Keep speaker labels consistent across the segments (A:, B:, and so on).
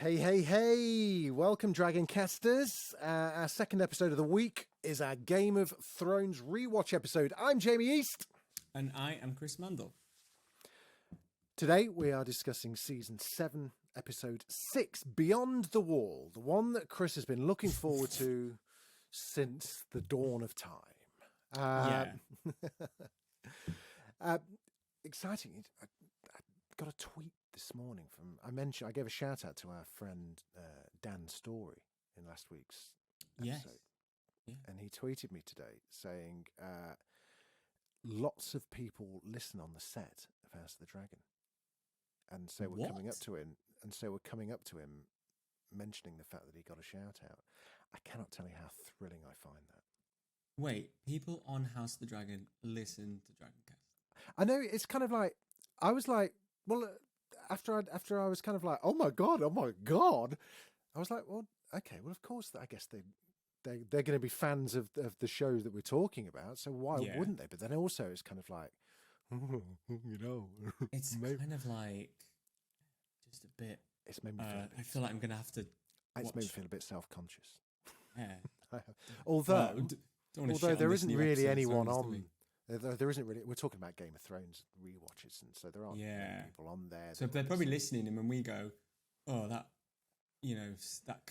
A: Hey, hey, hey! Welcome, Dragoncasters. Our second episode of the week is our Game of Thrones rewatch episode. I'm Jamie East.
B: And I am Chris Mandle.
A: Today we are discussing Season 7, Episode 6, Beyond the Wall, the one that Chris has been looking forward to since the dawn of time. Exciting. I got a tweet this morning from, I gave a shout out to our friend Dan Story in last week's episode. Yeah. And he tweeted me today saying lots of people listen on the set of House of the Dragon. And so we're coming up to him mentioning the fact that he got a shout out. I cannot tell you how thrilling I find that.
B: Wait, people on House of the Dragon listen to Dragoncast.
A: I know, it's kind of like, I was like, well, after I was kind of like, oh my god, I was like, well, okay, well, of course, I guess they're going to be fans of the shows that we're talking about, so why wouldn't they? But then also it's kind of like,
B: it's kind of like just a bit.
A: It's made me feel.
B: I feel like I'm going to have to.
A: It's made me feel a bit self-conscious.
B: Yeah.
A: Although there isn't really anyone on. There isn't really. We're talking about Game of Thrones rewatches, and so there aren't many people on there.
B: So they're probably listening, and when we go, "Oh, that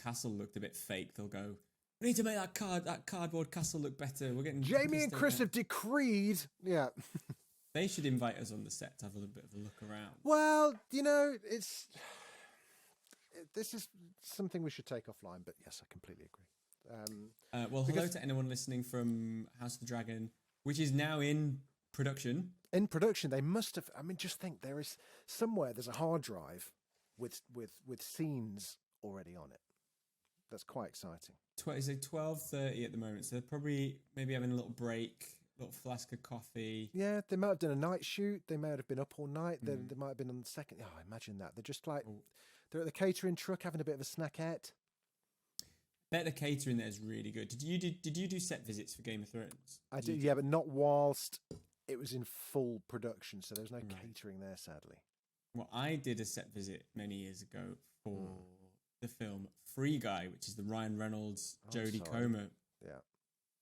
B: castle looked a bit fake," they'll go, "We need to make that cardboard castle look better. We're getting
A: Jamie and Chris have decreed." Yeah,
B: they should invite us on the set to have a little bit of a look around.
A: Well, this is something we should take offline. But yes, I completely agree.
B: Hello to anyone listening from House of the Dragon, which is now in production.
A: In production, they must have. I mean, just think there's a hard drive with scenes already on it. That's quite exciting.
B: Is it 12:30 at the moment? So they're probably maybe having a little break, a little flask of coffee.
A: Yeah, they might have done a night shoot. They might have been up all night. They might have been on the second. Oh, imagine that. They're just like they're at the catering truck having a bit of a snackette.
B: Bet the catering there is really good. Did you do set visits for Game of Thrones?
A: I did, yeah, but not whilst it was in full production, so there was no catering there, sadly.
B: Well, I did a set visit many years ago for the film Free Guy, which is the Ryan Reynolds, Jodie Comer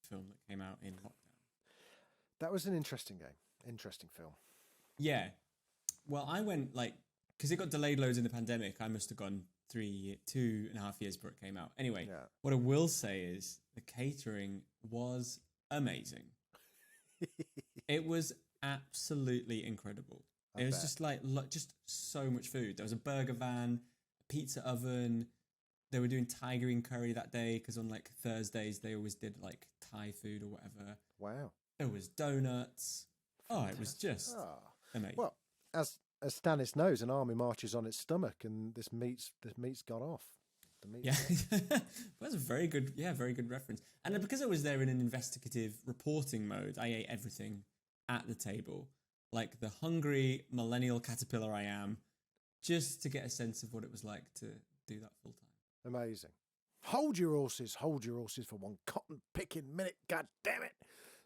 B: film that came out in lockdown.
A: That was an interesting film.
B: Yeah. Well, I went because it got delayed loads in the pandemic. I must have gone 2.5 years before it came out. Anyway, what I will say is the catering was amazing. It was absolutely incredible. It was just just so much food. There was a burger van, a pizza oven. They were doing tiger green curry that day because on Thursdays they always did Thai food or whatever. Wow. There was donuts. Fantastic. Oh, it was just amazing.
A: Well, as Stannis knows, an army marches on its stomach, and this meat's gone off.
B: That's a very good reference. And because I was there in an investigative reporting mode, I ate everything at the table, like the hungry millennial caterpillar I am, just to get a sense of what it was like to do that full time.
A: Amazing. Hold your horses for one cotton picking minute. God damn it.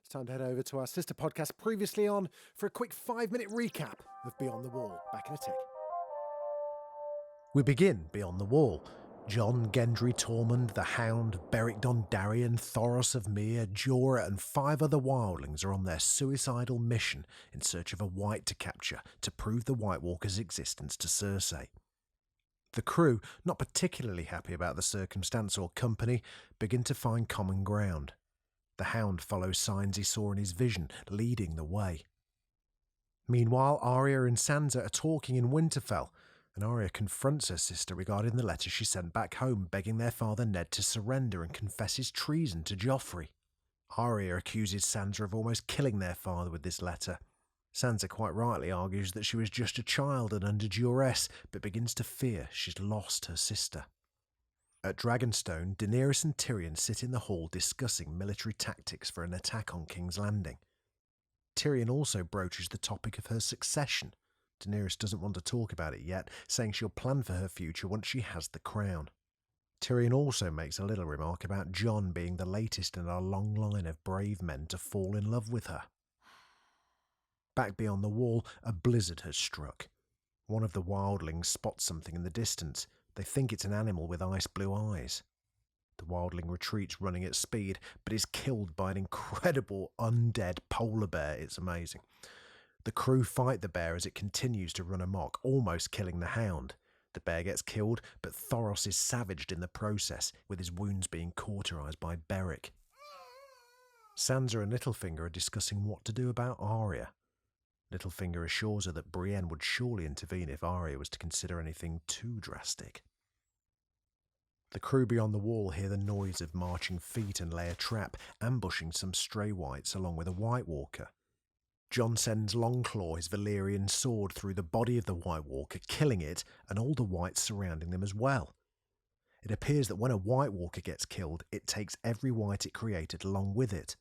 A: It's time to head over to our sister podcast Previously On for a quick 5-minute recap of Beyond the Wall. Back in a tick. We begin Beyond the Wall. Jon, Gendry, Tormund, the Hound, Beric Dondarrion, Thoros of Myr, Jorah and 5 other wildlings are on their suicidal mission in search of a white to capture to prove the White Walker's existence to Cersei. The crew, not particularly happy about the circumstance or company, begin to find common ground. The Hound follows signs he saw in his vision, leading the way. Meanwhile, Arya and Sansa are talking in Winterfell, and Arya confronts her sister regarding the letter she sent back home begging their father Ned to surrender and confess his treason to Joffrey. Arya accuses Sansa of almost killing their father with this letter. Sansa quite rightly argues that she was just a child and under duress, but begins to fear she's lost her sister. At Dragonstone, Daenerys and Tyrion sit in the hall discussing military tactics for an attack on King's Landing. Tyrion also broaches the topic of her succession. Daenerys doesn't want to talk about it yet, saying she'll plan for her future once she has the crown. Tyrion also makes a little remark about Jon being the latest in a long line of brave men to fall in love with her. Back beyond the wall, a blizzard has struck. One of the wildlings spots something in the distance. They think it's an animal with ice blue eyes. The wildling retreats running at speed, but is killed by an incredible undead polar bear. It's amazing. The crew fight the bear as it continues to run amok, almost killing the hound. The bear gets killed, but Thoros is savaged in the process, with his wounds being cauterized by Beric. Sansa and Littlefinger are discussing what to do about Arya. Littlefinger assures her that Brienne would surely intervene if Arya was to consider anything too drastic. The crew beyond the wall hear the noise of marching feet and lay a trap, ambushing some stray whites along with a White Walker. Jon sends Longclaw his Valyrian sword through the body of the White Walker, killing it and all the whites surrounding them as well. It appears that when a White Walker gets killed, it takes every white it created along with it.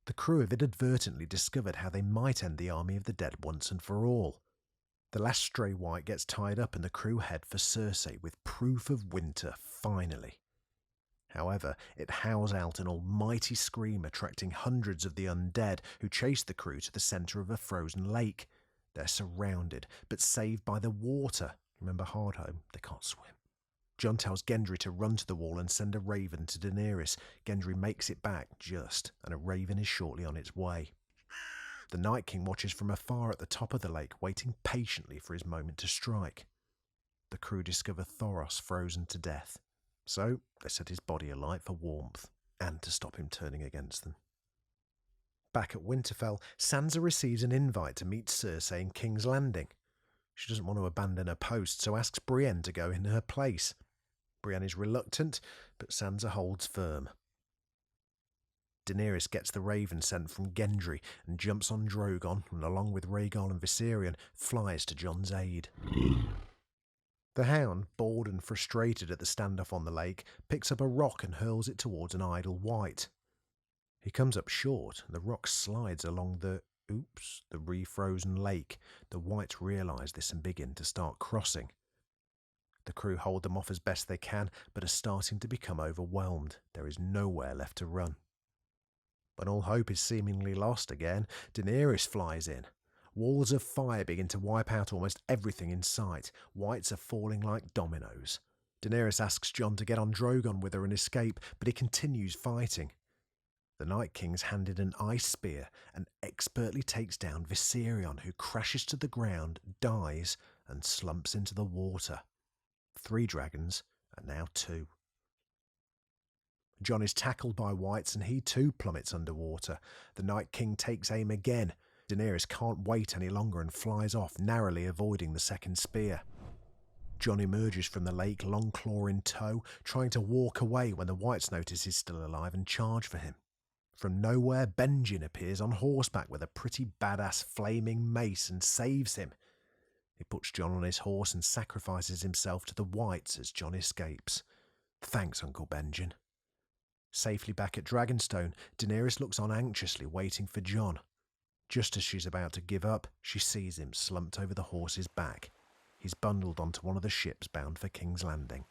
A: The crew have inadvertently discovered how they might end the army of the dead once and for all. The last stray white gets tied up and the crew head for Cersei with proof of winter, finally. However, it howls out an almighty scream, attracting hundreds of the undead who chase the crew to the centre of a frozen lake. They're surrounded, but saved by the water. Remember Hardhome? They can't swim. Jon tells Gendry to run to the wall and send a raven to Daenerys. Gendry makes it back just, and a raven is shortly on its way. The Night King watches from afar at the top of the lake, waiting patiently for his moment to strike. The crew discover Thoros frozen to death, so they set his body alight for warmth and to stop him turning against them. Back at Winterfell, Sansa receives an invite to meet Cersei in King's Landing. She doesn't want to abandon her post, so asks Brienne to go in her place. Brienne is reluctant, but Sansa holds firm. Daenerys gets the raven sent from Gendry and jumps on Drogon and, along with Rhaegal and Viserion, flies to Jon's aid. The Hound, bored and frustrated at the standoff on the lake, picks up a rock and hurls it towards an idle white. He comes up short, and the rock slides along the refrozen lake. The whites realise this and begin to start crossing. The crew hold them off as best they can, but are starting to become overwhelmed. There is nowhere left to run. When all hope is seemingly lost again, Daenerys flies in. Walls of fire begin to wipe out almost everything in sight. Whites are falling like dominoes. Daenerys asks Jon to get on Drogon with her and escape, but he continues fighting. The Night King's handed an ice spear and expertly takes down Viserion, who crashes to the ground, dies, and slumps into the water. 3 dragons, and now 2. Jon is tackled by whites and he too plummets underwater. The Night King takes aim again. Daenerys can't wait any longer and flies off, narrowly avoiding the second spear. Jon emerges from the lake, Longclaw in tow, trying to walk away when the whites notice he's still alive and charge for him. From nowhere, Benjen appears on horseback with a pretty badass flaming mace and saves him. He puts Jon on his horse and sacrifices himself to the whites as Jon escapes. Thanks, Uncle Benjen. Safely back at Dragonstone, Daenerys looks on anxiously, waiting for Jon. Just as she's about to give up, she sees him slumped over the horse's back. He's bundled onto one of the ships bound for King's Landing.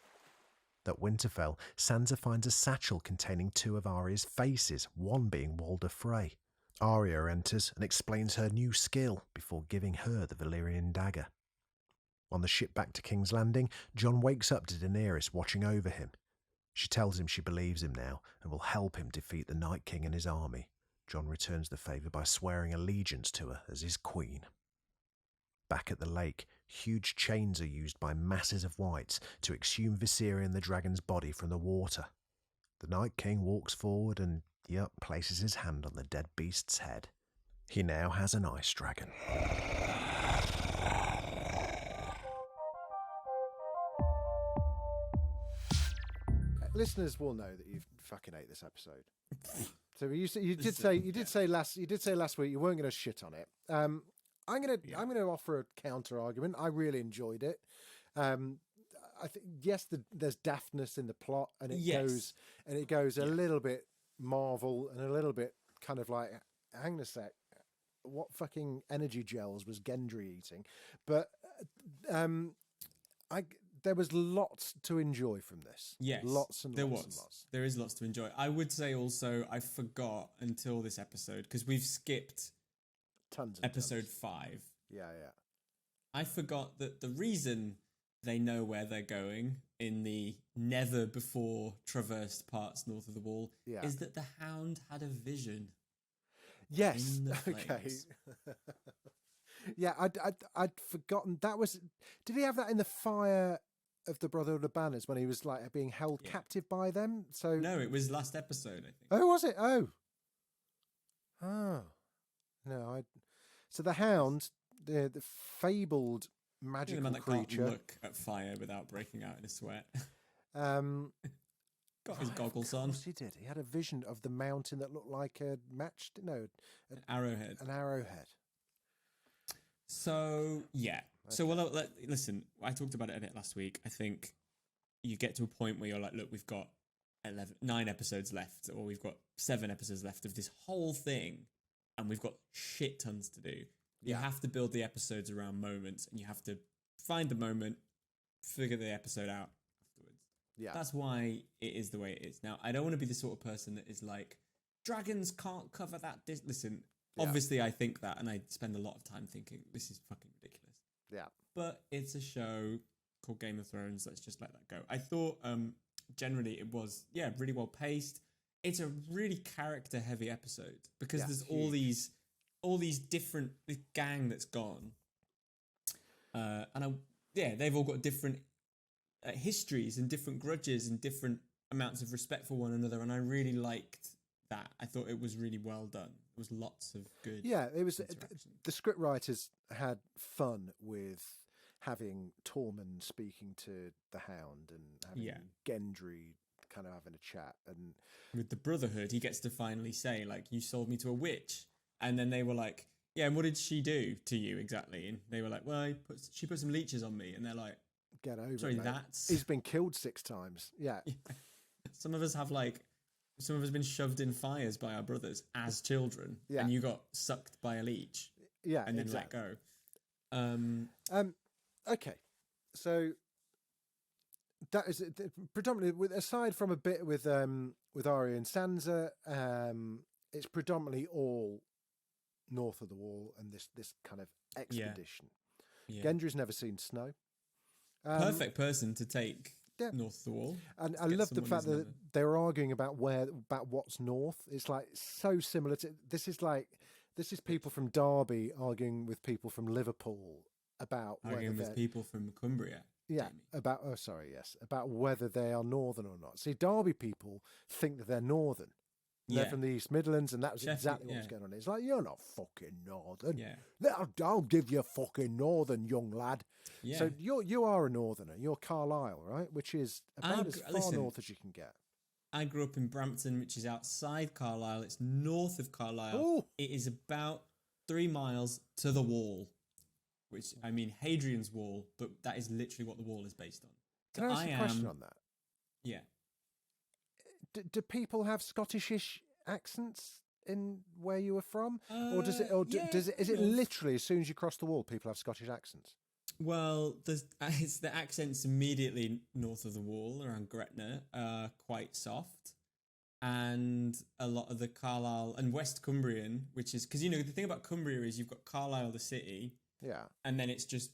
A: At Winterfell, Sansa finds a satchel containing 2 of Arya's faces, one being Walder Frey. Arya enters and explains her new skill before giving her the Valyrian dagger. On the ship back to King's Landing, Jon wakes up to Daenerys watching over him. She tells him she believes him now and will help him defeat the Night King and his army. Jon returns the favour by swearing allegiance to her as his queen. Back at the lake, huge chains are used by masses of whites to exhume Viserion the dragon's body from the water. The Night King walks forward and, places his hand on the dead beast's head. He now has an ice dragon. Listeners will know that you fucking hate this episode. So you did say last week you weren't going to shit on it. I'm going to offer a counter argument. I really enjoyed it. I think there's daftness in the plot, and it goes a little bit Marvel and a little bit kind of like, hang on a sec, what fucking energy gels was Gendry eating? But there was lots to enjoy from this.
B: Yes,
A: lots and lots.
B: There is lots to enjoy. I would say also I forgot until this episode, because we've skipped
A: tons of
B: episode 5.
A: Yeah.
B: I forgot that the reason they know where they're going in the never before traversed parts north of the wall is that the Hound had a vision.
A: Yes.
B: In the
A: Okay.
B: flames.
A: Yeah, I'd forgotten that was. Did he have that in the fire of the Brotherhood of Banners when he was like being held captive by them? So
B: no, it was last episode, I think.
A: Oh, was it? Oh, no. So the Hound, the fabled magical
B: the man that
A: creature,
B: can't look at fire without breaking out in a sweat. Got his goggles on.
A: Of course he did. He had a vision of the mountain that looked like an
B: arrowhead.
A: An arrowhead.
B: So, yeah. Okay. So, well, listen, I talked about it a bit last week. I think you get to a point where you're like, look, we've got 9 episodes left, or we've got 7 episodes left of this whole thing, and we've got shit tons to do. You have to build the episodes around moments, and you have to find the moment, figure the episode out afterwards. Yeah. That's why it is the way it is. Now, I don't want to be the sort of person that is like, dragons can't cover that. Listen, obviously I think that, and I spend a lot of time thinking, this is fucking ridiculous. Yeah. But it's a show called Game of Thrones. Let's just let that go. I thought generally it was, really well paced. It's a really character-heavy episode because there's huge. all these different this gang that's gone, and they've all got different histories and different grudges and different amounts of respect for one another, and I really liked that. I thought it was really well done. There was lots of good. Yeah, it was. The script writers had fun with having Tormund speaking to the Hound and having Gendry kind of having a chat, and with the Brotherhood, he gets to finally say, like, "You sold me to a witch," and then they were like, "Yeah, and what did she do to you exactly?" And they were like, "Well, she put some leeches on me," and they're like, "Get over it, mate. He's been killed 6 times." Yeah. Some of us have been shoved in fires by our brothers as children, and you got sucked by a leech, and then let go. Okay, so that is predominantly, aside from a bit with Arya and Sansa, it's predominantly all north of the Wall and this kind of expedition. Gendry's never seen snow. Perfect person to take north of the Wall. And I love the fact that they were arguing about what's north. It's like so similar to this is people from Derby arguing with people from Liverpool about people from Cumbria. Yeah, about whether they are northern or not. See, Derby people think that they're northern. They're from the East Midlands, and that was exactly what was going on. It's like, you're not fucking northern. Yeah. I'll give you fucking northern, young lad. Yeah. So you are a northerner. You're Carlisle, right? Which is about as far north as you can get. I grew up in Brampton, which is outside Carlisle. It's north of Carlisle. Ooh. It is about 3 miles to the Wall, which, I mean, Hadrian's Wall, but that is literally what the Wall is based on. Can I ask a question on that? Yeah. Do people have Scottish-ish accents in where you were from, or is it literally as soon as you cross the Wall, people have Scottish accents? Well, it's the accents immediately north of the Wall around Gretna are quite soft, and a lot of the Carlisle and West Cumbrian, which is because the thing about Cumbria is you've got Carlisle the city, and then it's just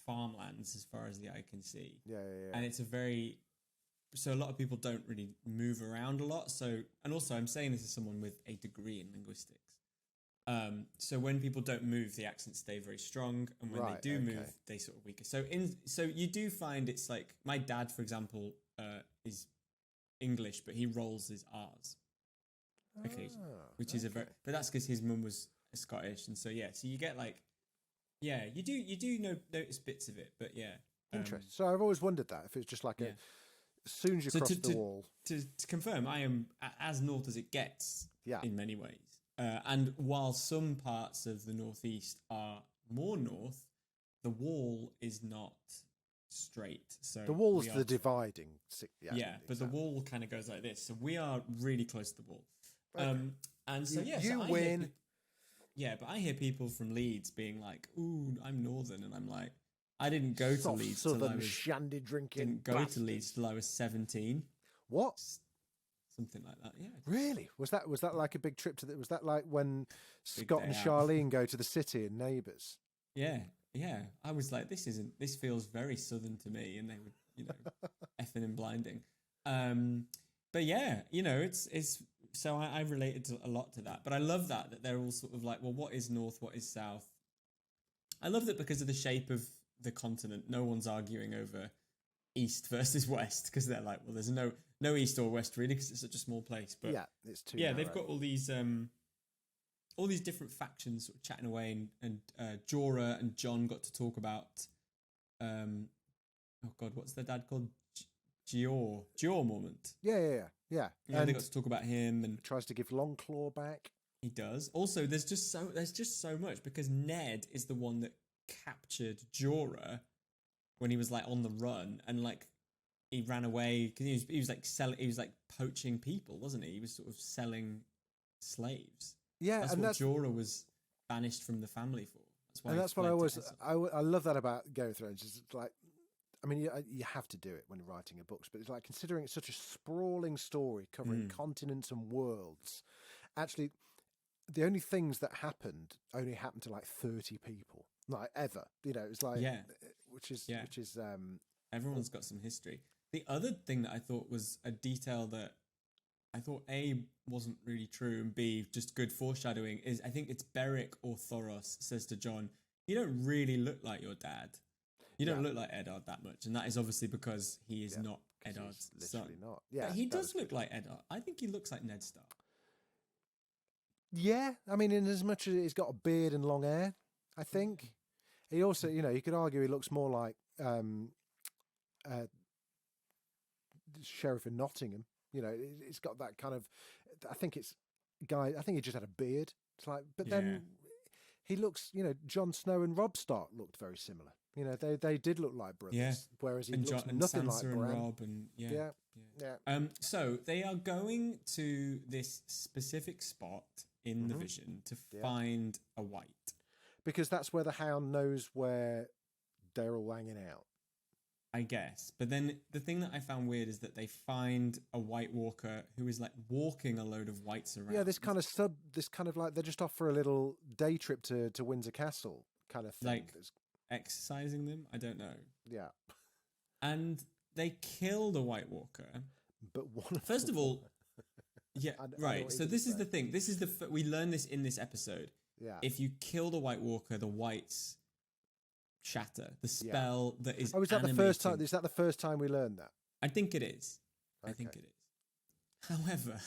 B: farmlands as far as the eye can see, and it's so a lot of people don't really move around a lot. So, and also I'm saying this as someone with a degree in linguistics. So when people don't move, the accents stay very strong, and when they do move, they sort of weaker. So you do find it's like my dad, for example, is English, but he rolls his R's occasionally, which is but that's because his mum was Scottish, and so so you get you do notice bits of it, but interesting. So I've always wondered that if it's just like as soon as you cross the Wall. To confirm, I am as north as it gets in many ways. And while some parts of the northeast are more north, the Wall is not straight. So the Wall's the dividing. But the Wall kind of goes like this. So we are really close to the Wall. And so you win. But I hear people from Leeds being like, "Ooh, I'm northern," and I'm like, I didn't go to Leeds till I was shandy drinking. Didn't go to Leeds till I was 17. What? Something like that. Yeah. Really? Was that like a big trip to was that like when Scott and Charlene go to the city and Neighbours? Yeah. I was like, this feels very southern to me, and they would effing and blinding. But yeah, it's so I related to a lot to that. But I love that they're all sort of like, well, what is north, what is south? I love that because of the shape of the continent, no one's arguing over east versus west, because they're like, well, there's no east or west really, because it's such a small place. But
A: it's too
B: yeah,
A: narrow.
B: they've got all these different factions sort of chatting away, and Jorah and Jon got to talk about oh god, what's their dad called? Gior Mormont.
A: Yeah.
B: And they got to talk about him, and
A: tries to give Longclaw back.
B: He does. Also, there's just so much, because Ned is the one that captured Jorah when he was like on the run, and like he ran away because he was like poaching people, wasn't he? He was sort of selling slaves.
A: Yeah,
B: that's
A: and
B: what Jorah was banished from the family for.
A: That's what I love that about Game of Thrones. It's like, I mean, you have to do it when writing a book, but it's like, considering it's such a sprawling story covering continents and worlds. Actually, the only things that happened only happened to like 30 people, like ever. It's like, which is
B: everyone's got some history. The other thing that I thought was a detail that I thought A, wasn't really true, and B, just good foreshadowing, is I think it's Beric or Thoros says to Jon, you don't really look like your dad. You don't look like Eddard that much. And that is obviously because he is not Eddard's son.
A: Not. Yeah,
B: but he does look like Eddard. I think he looks like Ned Stark.
A: Yeah, I mean, in as much as he's got a beard and long hair, I think. He also, you could argue he looks more like Sheriff of Nottingham. It's got that kind of. I think he just had a beard. It's like, but then he looks. Jon Snow and Robb Stark looked very similar. They did look like brothers.
B: Yeah.
A: Whereas he looks nothing like
B: Sansa
A: Bran.
B: and Robb and So they are going to this specific spot in the vision to find a white,
A: because that's where the Hound knows where they're all hanging out,
B: I guess. But then the thing that I found weird is that they find a White Walker who is like walking a load of whites around.
A: Yeah, this kind of like they're just off for a little day trip to Windsor Castle kind of thing.
B: Like exercising them? I don't know.
A: Yeah.
B: And they kill the White Walker.
A: But
B: first of all, yeah, right. So this is the thing. This is we learn this in this episode.
A: Yeah.
B: If you kill the White Walker, the whites shatter. The spell that is.
A: Oh, is that the first time? Is that the first time we learned that?
B: I think it is.
A: Okay.
B: I think it is. However,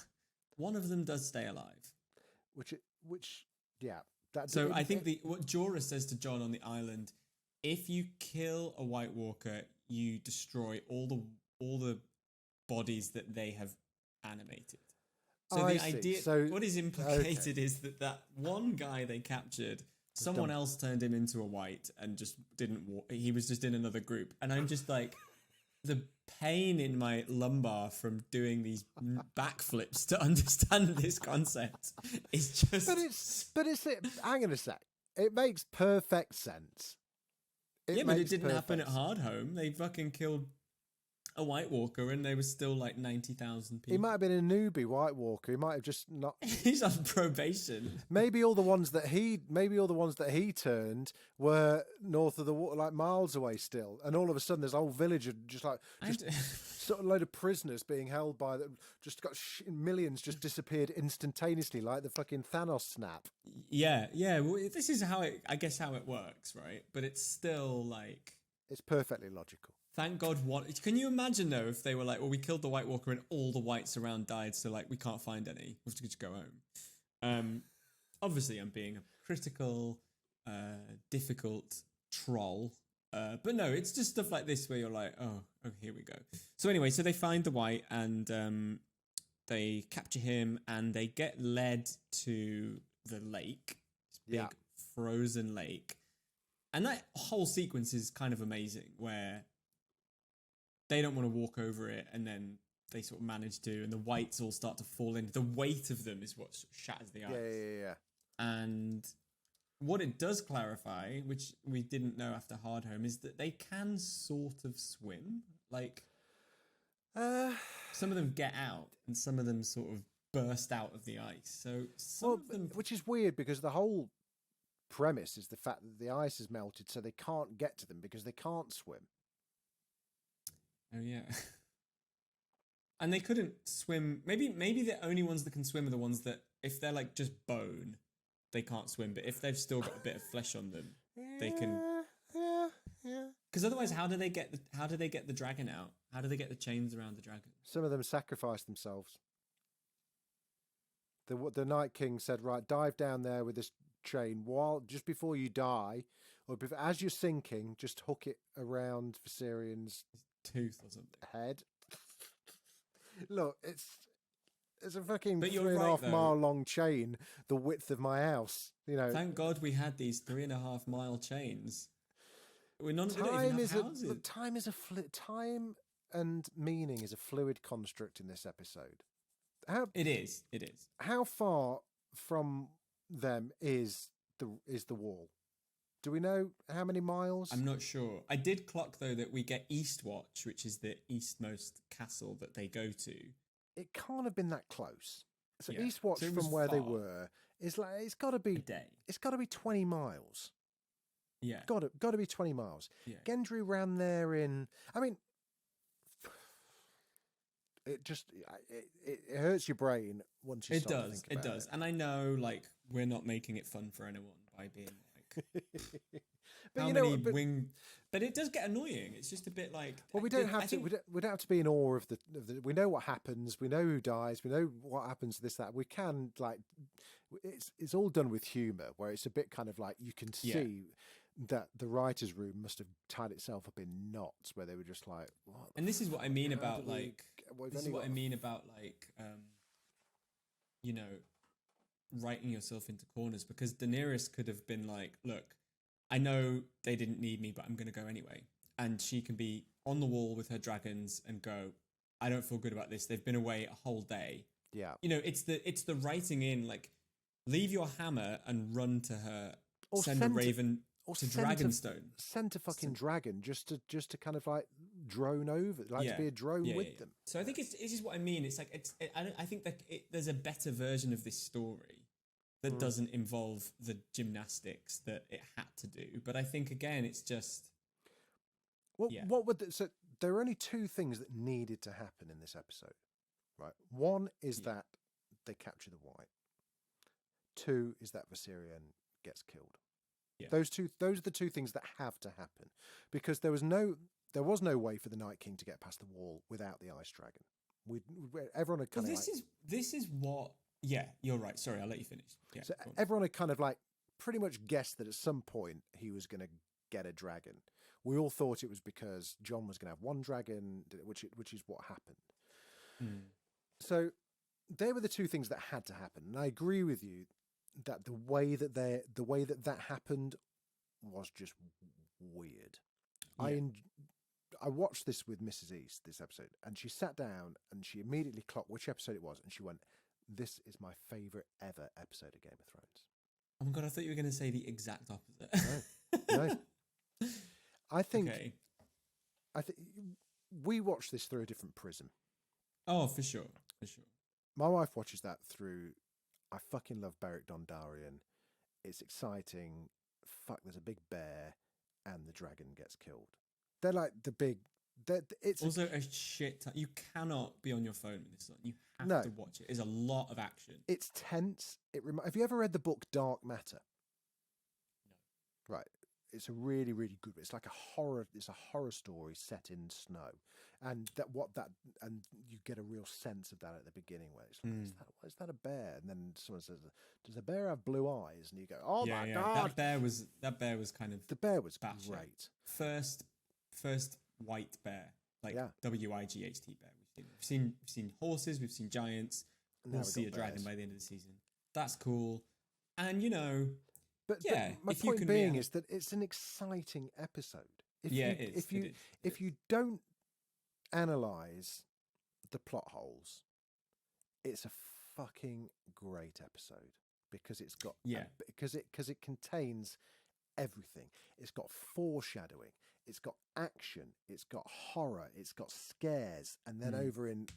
B: one of them does stay alive. So I think what Jorah says to Jon on the island, if you kill a White Walker, you destroy all the bodies that they have animated. So the idea, what is implicated is that one guy they captured, someone else turned him into a white and just didn't walk. He was just in another group. And I'm just like, the pain in my lumbar from doing these backflips to understand this concept is just...
A: But it's hang on a sec. It makes perfect sense.
B: But it didn't happen at Hardhome. They fucking killed a White Walker and there was still like 90,000 people.
A: He might have been a newbie White Walker. He might have just not.
B: He's on probation.
A: Maybe all the ones that he turned were north of the water, like miles away still. And all of a sudden, there's a whole village of just sort of load of prisoners being held by them. Just got millions just disappeared instantaneously, like the fucking Thanos snap.
B: Yeah. Well, this is how it works, right? But it's still like,
A: it's perfectly logical.
B: Thank God. Can you imagine though if they were like, well, we killed the White Walker and all the whites around died, so like we can't find any. We have to just go home. Obviously, I'm being a critical, difficult troll. But no, it's just stuff like this where you're like, oh, here we go. So anyway, so they find the white and they capture him and they get led to the lake, this big frozen lake. And that whole sequence is kind of amazing where they don't want to walk over it and then they sort of manage to, and the whites all start to fall in. The weight of them is what shatters the ice.
A: Yeah.
B: And what it does clarify, which we didn't know after Hardhome, is that they can sort of swim. Like, some of them get out and some of them sort of burst out of the ice. So some of them...
A: Which is weird because the whole premise is the fact that the ice has melted so they can't get to them because they can't swim.
B: Oh yeah. And they couldn't swim. Maybe the only ones that can swim are the ones that, if they're like just bone, they can't swim. But if they've still got a bit of flesh on them, they can.
A: Yeah.
B: Because otherwise, how do they get the dragon out? How do they get the chains around the dragon?
A: Some of them sacrificed themselves. The Night King said, "Right, dive down there with this chain just before you die, or as you're sinking, just hook it around Viserion's
B: tooth or something
A: head." Look, it's a fucking
B: But you're
A: 3.5
B: right,
A: mile long chain, the width of my house. You know,
B: thank God we had these 3.5 mile chains. We don't even have houses.
A: Time and meaning is a fluid construct in this episode.
B: It is.
A: How far from them is the wall? Do we know how many miles?
B: I'm not sure. I did clock though that we get Eastwatch, which is the eastmost castle that they go to.
A: It can't have been that close. So
B: Yeah.
A: Eastwatch
B: So
A: from where they
B: far.
A: were is like it's got to be
B: A day.
A: It's got to be 20 miles.
B: Yeah.
A: Got to be 20 miles.
B: Yeah.
A: Gendry ran there in. I mean, it hurts your brain once you start to think about it.
B: It does. And I know, like, we're not making it fun for anyone by being like, but it does get annoying. It's just a bit like.
A: Well, we don't have to be in awe of the. We know what happens. We know who dies. We know what happens. This, that. We can it's all done with humour, where it's a bit kind of like you can see that the writers' room must have tied itself up in knots, where they were just like.
B: And this is what I mean about like. This is what I mean about like, you know, writing yourself into corners, because Daenerys could have been like, look, I know they didn't need me, but I'm going to go anyway. And she can be on the wall with her dragons and go, I don't feel good about this. They've been away a whole day.
A: Yeah.
B: You know, it's the writing in, like, leave your hammer and run to her, or send a raven to Dragonstone.
A: Send a fucking dragon just to kind of like drone over, to be a drone with them.
B: So I think it's just what I mean. It's like, I think that there's a better version of this story that doesn't involve the gymnastics that it had to do. But I think, again, it's just...
A: What would... So there are only two things that needed to happen in this episode, right? One is that they capture the White. Two is that Viserion gets killed. Yeah. Those are the two things that have to happen, because there was no way for the Night King to get past the wall without the Ice Dragon. Everyone had kind of
B: this is what... Yeah, you're right. Sorry, I'll let you finish. Yeah,
A: so everyone had kind of like pretty much guessed that at some point he was going to get a dragon. We all thought it was because Jon was going to have one dragon, which is what happened. Mm. So they were the two things that had to happen, and I agree with you that the way that happened was just weird. Yeah. I watched this with Mrs. East, this episode, and she sat down and she immediately clocked which episode it was, and she went, "This is my favourite ever episode of Game of Thrones."
B: Oh my God, I thought you were going to say the exact opposite.
A: No. I think we watched this through a different prism.
B: Oh, for sure.
A: My wife watches that through, I fucking love Beric Dondarrion. It's exciting. Fuck, there's a big bear and the dragon gets killed. They're like the big... It's
B: also a shit ton. You cannot be on your phone with this one. You have to watch it. It's a lot of action.
A: It's tense. Have you ever read the book Dark Matter? No. Right. It's a really, really good. It's like a horror. It's a horror story set in snow, and and you get a real sense of that at the beginning, where it's like, is that a bear? And then someone says, "Does a bear have blue eyes?" And you go, "Oh my God!"
B: That bear was kind of...
A: The bear was
B: great. First white bear, like WIGHT bear. We've seen horses. We've seen giants. We'll see a dragon by the end of the season. That's cool, and you know.
A: But my point being is that it's an exciting episode. If you don't analyze the plot holes, it's a fucking great episode, because it's got because it contains everything. It's got foreshadowing, it's got action, it's got horror, it's got scares, and then over in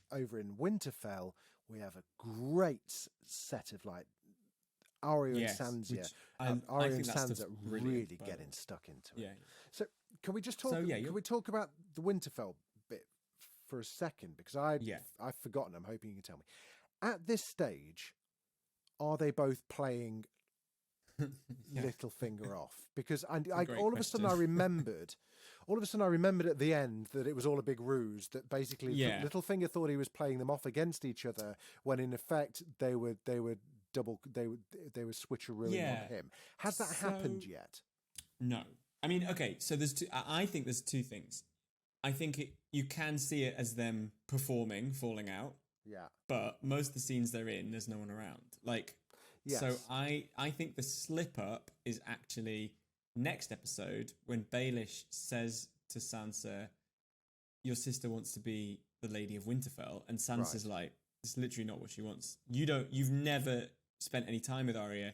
A: Winterfell we have a great set of like Arya and Sansa. Arya and Sansa really getting stuck into it.
B: Yeah.
A: So can we just talk? Can we talk about the Winterfell bit for a second because I've forgotten. I'm hoping you can tell me. At this stage, are they both playing Littlefinger off? Because all of a sudden I remembered at the end that it was all a big ruse, that basically Littlefinger thought he was playing them off against each other when in effect they were switcherooing on him. Has that happened yet?
B: No. I mean, okay, so I think there's two things. I think you can see it as them performing, falling out.
A: Yeah.
B: But most of the scenes they're in, there's no one around. Like, yes. So I think the slip up is actually next episode when Baelish says to Sansa, your sister wants to be the Lady of Winterfell. And Sansa's like, it's literally not what she wants. You've never spent any time with Arya.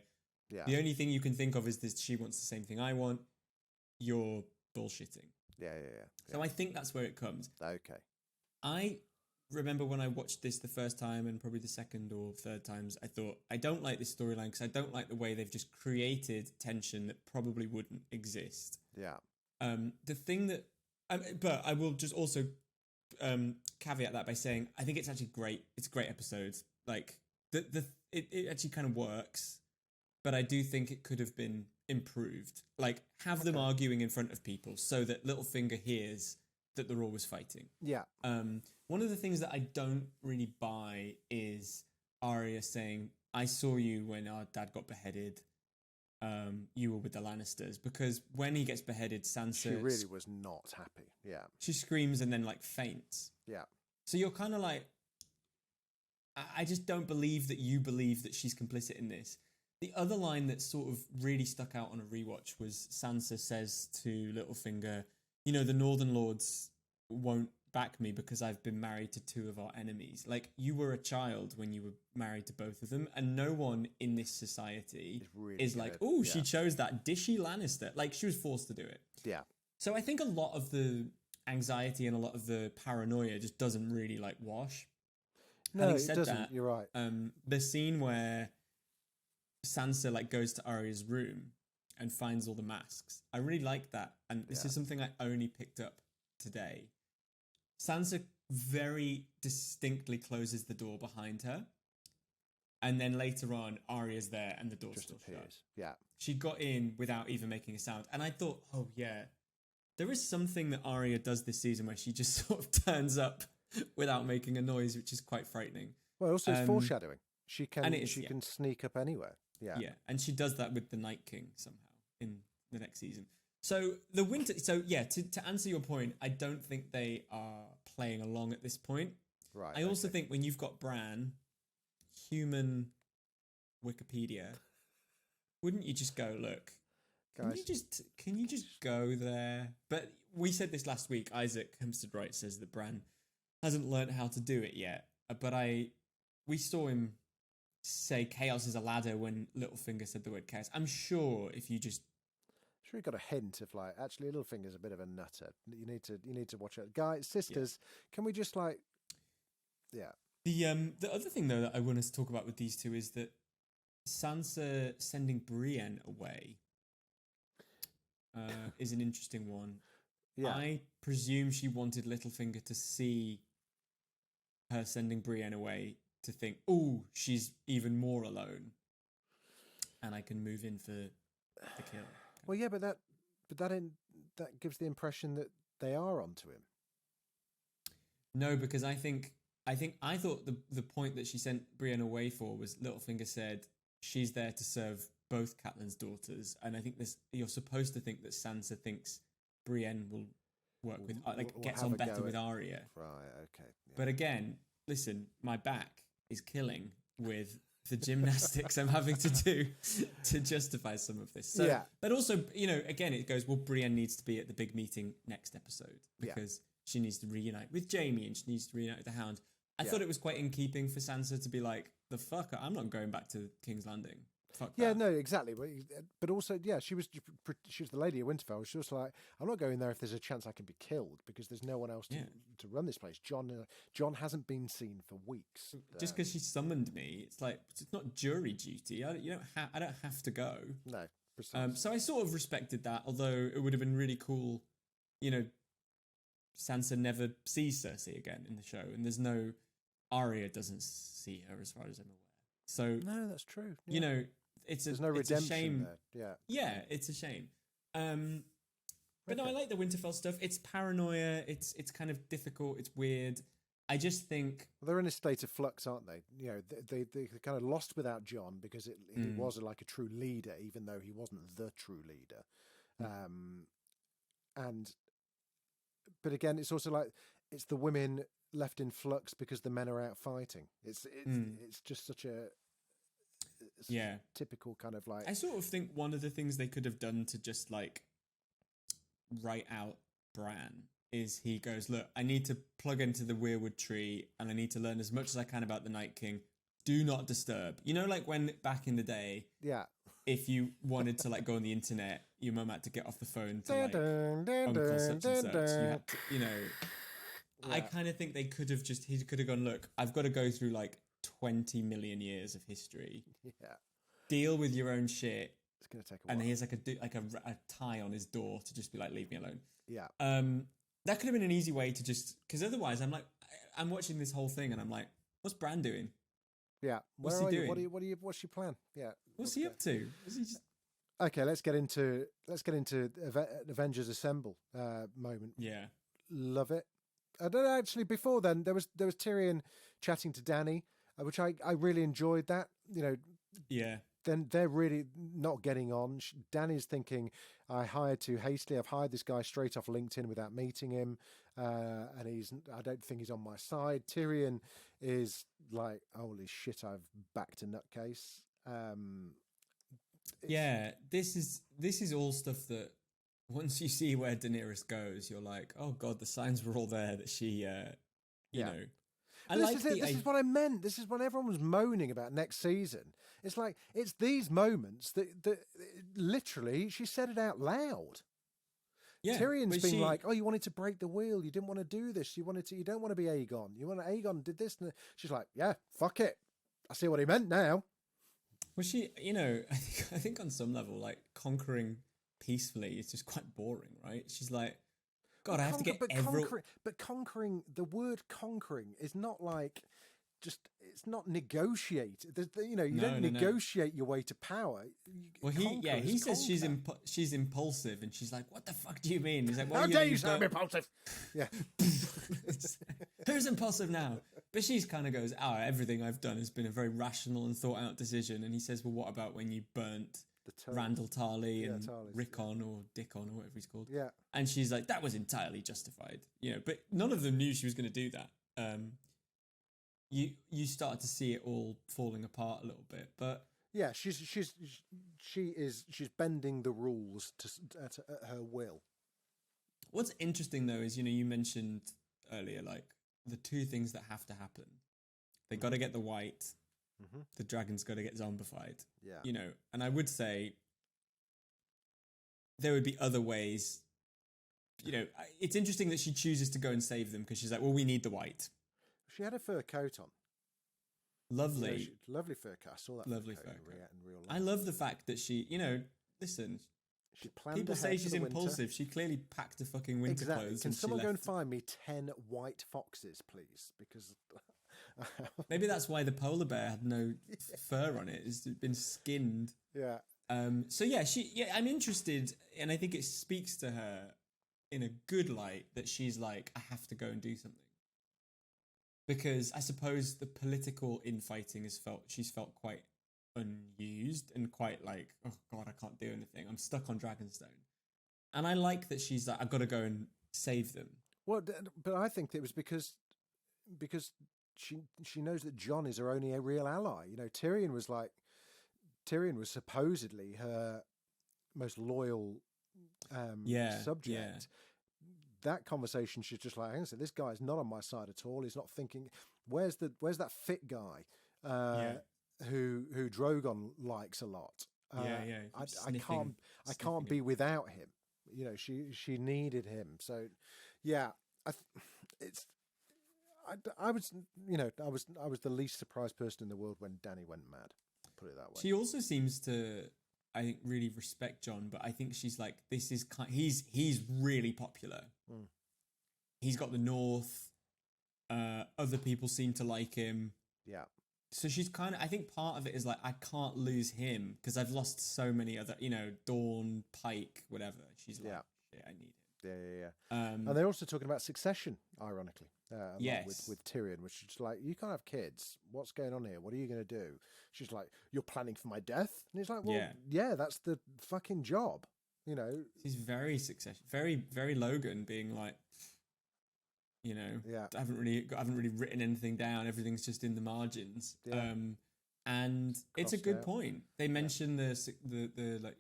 B: Yeah. The only thing you can think of is this, she wants the same thing I want. You're bullshitting. Yeah. So I think that's where it comes.
A: Okay.
B: I remember when I watched this the first time and probably the second or third times, I thought, I don't like this storyline because I don't like the way they've just created tension that probably wouldn't exist.
A: Yeah.
B: The thing that, but I will just also caveat that by saying, I think it's actually great. It's a great episode. Like it actually kind of works, but I do think it could have been improved. Like have them arguing in front of people so that Littlefinger hears that they're always fighting.
A: Yeah.
B: One of the things that I don't really buy is Arya saying, I saw you when our dad got beheaded. You were with the Lannisters, because when he gets beheaded, Sansa...
A: She really was not happy. Yeah.
B: She screams and then like faints.
A: Yeah.
B: So you're kind of like, I just don't believe that you believe that she's complicit in this. The other line that sort of really stuck out on a rewatch was Sansa says to Littlefinger, you know, the Northern Lords won't back me because I've been married to two of our enemies. Like, you were a child when you were married to both of them, and no one in this society is like, oh, she chose that dishy Lannister. Like, she was forced to do it.
A: Yeah.
B: So I think a lot of the anxiety and a lot of the paranoia just doesn't really, like, wash.
A: No,
B: Having
A: it
B: said
A: doesn't.
B: that,
A: you're right.
B: The scene where Sansa, like, goes to Arya's room and finds all the masks, I really like that. And this is something I only picked up today. Sansa very distinctly closes the door behind her. And then later on, Arya's there and the door's
A: just
B: still
A: appears.
B: shut.
A: Yeah.
B: She got in without even making a sound. And I thought, oh yeah, there is something that Arya does this season where she just sort of turns up without making a noise, which is quite frightening.
A: Well, also it's foreshadowing. She can sneak up anywhere. Yeah.
B: Yeah. And she does that with the Night King somehow in the next season. So to answer your point, I don't think they are playing along at this point.
A: Right.
B: I also think when you've got Bran, human Wikipedia, wouldn't you just go, look, can you just go there? But we said this last week. Isaac Hempstead Wright says that Bran hasn't learned how to do it yet. But we saw him say chaos is a ladder when Littlefinger said the word chaos. I'm sure if you just
A: we got a hint of like, actually, Littlefinger's a bit of a nutter. You need to watch it, guys, sisters. Can we just like,
B: The other thing though that I want us to talk about with these two is that Sansa sending Brienne away is an interesting one. Yeah. I presume she wanted Littlefinger to see her sending Brienne away to think, oh, she's even more alone, and I can move in for the kill.
A: Well, yeah, but that gives the impression that they are onto him.
B: No, because I thought the point that she sent Brienne away for was Littlefinger said she's there to serve both Catelyn's daughters, and I think you're supposed to think that Sansa thinks Brienne will work with gets on better with Arya.
A: Right. Okay. Yeah.
B: But again, listen, my back is killing with the gymnastics I'm having to do to justify some of this. So, but also, again, it goes, well, Brienne needs to be at the big meeting next episode because she needs to reunite with Jaime and she needs to reunite with the Hound. I thought it was quite in keeping for Sansa to be like, the fuck, I'm not going back to King's Landing. Fuck that.
A: No, exactly. But also, she was the Lady of Winterfell. She was like, I'm not going there if there's a chance I can be killed because there's no one else to run this place. John hasn't been seen for weeks.
B: Just because she summoned me, it's like, it's not jury duty. I don't have to go.
A: No, precisely.
B: So I sort of respected that, although it would have been really cool, Sansa never sees Cersei again in the show, and there's no Arya doesn't see her as far as I'm aware. So
A: no, that's true. Yeah.
B: You know, there's no redemption a shame.
A: There.
B: Yeah, it's a shame. But no, I like the Winterfell stuff. It's paranoia. It's kind of difficult. It's weird. I just think
A: they're in a state of flux, aren't they? You know, they kind of lost without Jon because he was like a true leader, even though he wasn't the true leader. But again, it's also like it's the women left in flux because the men are out fighting. It's just such a typical kind of like.
B: I sort of think one of the things they could have done to just like write out Bran is he goes, look, I need to plug into the weirwood tree and I need to learn as much as I can about the Night King. Do not disturb. You know, like when back in the day, if you wanted to like go on the internet, your mum had to get off the phone to like uncle such and such. You know, I kind of think he could have gone, look, I've got to go through like 20 million years of history.
A: Yeah.
B: Deal with your own shit.
A: It's going to take a while.
B: And he has like a tie on his door to just be like, leave me alone.
A: Yeah.
B: That could have been an easy way to just, because otherwise I'm watching this whole thing and I'm like, what's Bran doing?
A: Yeah.
B: What's he doing?
A: What's your plan? Yeah.
B: What's he up to? Is he just...
A: Okay, let's get into Avengers Assemble moment.
B: Yeah.
A: Love it. I don't know, actually, before then there was Tyrion chatting to Dany, which I really enjoyed that. You know.
B: Yeah.
A: Then they're really not getting on. Dany's thinking, I hired too hastily. I've hired this guy straight off LinkedIn without meeting him. And I don't think he's on my side. Tyrion is like, holy shit, I've backed a nutcase.
B: Yeah, this is all stuff that once you see where Daenerys goes, you're like, oh God, the signs were all there that she, you know.
A: This is what I meant. This is when everyone was moaning about next season. It's like, it's these moments that literally she said it out loud. Yeah, Tyrion's being like, oh, you wanted to break the wheel. You didn't want to do this. You don't want to be Aegon. Aegon did this. And she's like, yeah, fuck it. I see what he meant now.
B: Well, she, you know, I think on some level, like conquering peacefully is just quite boring, right? She's like, God, I have to get
A: But conquering, the word conquering is not like it's not negotiate. You know, you don't negotiate your way to power.
B: Well, he says she's impulsive, and she's like, what the fuck do you mean? He's like, well,
A: how dare you say I'm impulsive? Yeah.
B: Who's impulsive now? But she's kind of goes, everything I've done has been a very rational and thought out decision. And he says, well, what about when you burnt Randall Tarley and Rickon or Dickon or whatever he's called?
A: Yeah.
B: And she's like, that was entirely justified. You know, but none of them knew she was going to do that. You start to see it all falling apart a little bit, but
A: yeah, she's bending the rules at her will.
B: What's interesting though is, you know, you mentioned earlier like the two things that have to happen. They got to get the white. Mm-hmm. The dragon's got to get zombified.
A: Yeah,
B: you know, and I would say there would be other ways. You know, it's interesting that she chooses to go and save them because she's like, well, we need the white.
A: She had a fur coat on.
B: Lovely.
A: Lovely fur coat. I saw that
B: lovely fur coat
A: in real life.
B: I love the fact that she, you know, listen,
A: she planned
B: people say she's impulsive.
A: Winter.
B: She clearly packed a fucking winter clothes.
A: Can someone go and find me 10 white foxes, please? Because
B: maybe that's why the polar bear had no fur on it. It's been skinned.
A: Yeah.
B: So I'm interested, and I think it speaks to her in a good light that she's like, I have to go and do something. Because I suppose the political infighting she's felt quite unused and quite like, oh God, I can't do anything. I'm stuck on Dragonstone. And I like that she's like, I've got to go and save them.
A: Well, but I think it was because she knows that Jon is her only real ally. You know, Tyrion was supposedly her most loyal subject. Yeah. That conversation, she's just like, hang on, this guy's not on my side at all. He's not thinking, where's that fit guy who Drogon likes a lot? I can't be without him. You know, she needed him. So yeah, I was the least surprised person in the world when Dany went mad. Put it that way.
B: She also seems to, I think, really respect Jon, but I think she's like, he's really popular. he's got the North. Other people seem to like him.
A: Yeah.
B: So she's kind of, I think part of it is like, I can't lose him because I've lost so many other, Dawn, Pike, whatever. She's like, shit, I need him.
A: Yeah. And they're also talking about succession, ironically.
B: Yes.
A: With Tyrion, which is like, you can't have kids. What's going on here? What are you going to do? She's like, you're planning for my death? And he's like, well, yeah, that's the fucking job,
B: He's very succession, very, very Logan, being like, I haven't really written anything down. Everything's just in the margins. Yeah. And it's a good point. They mention the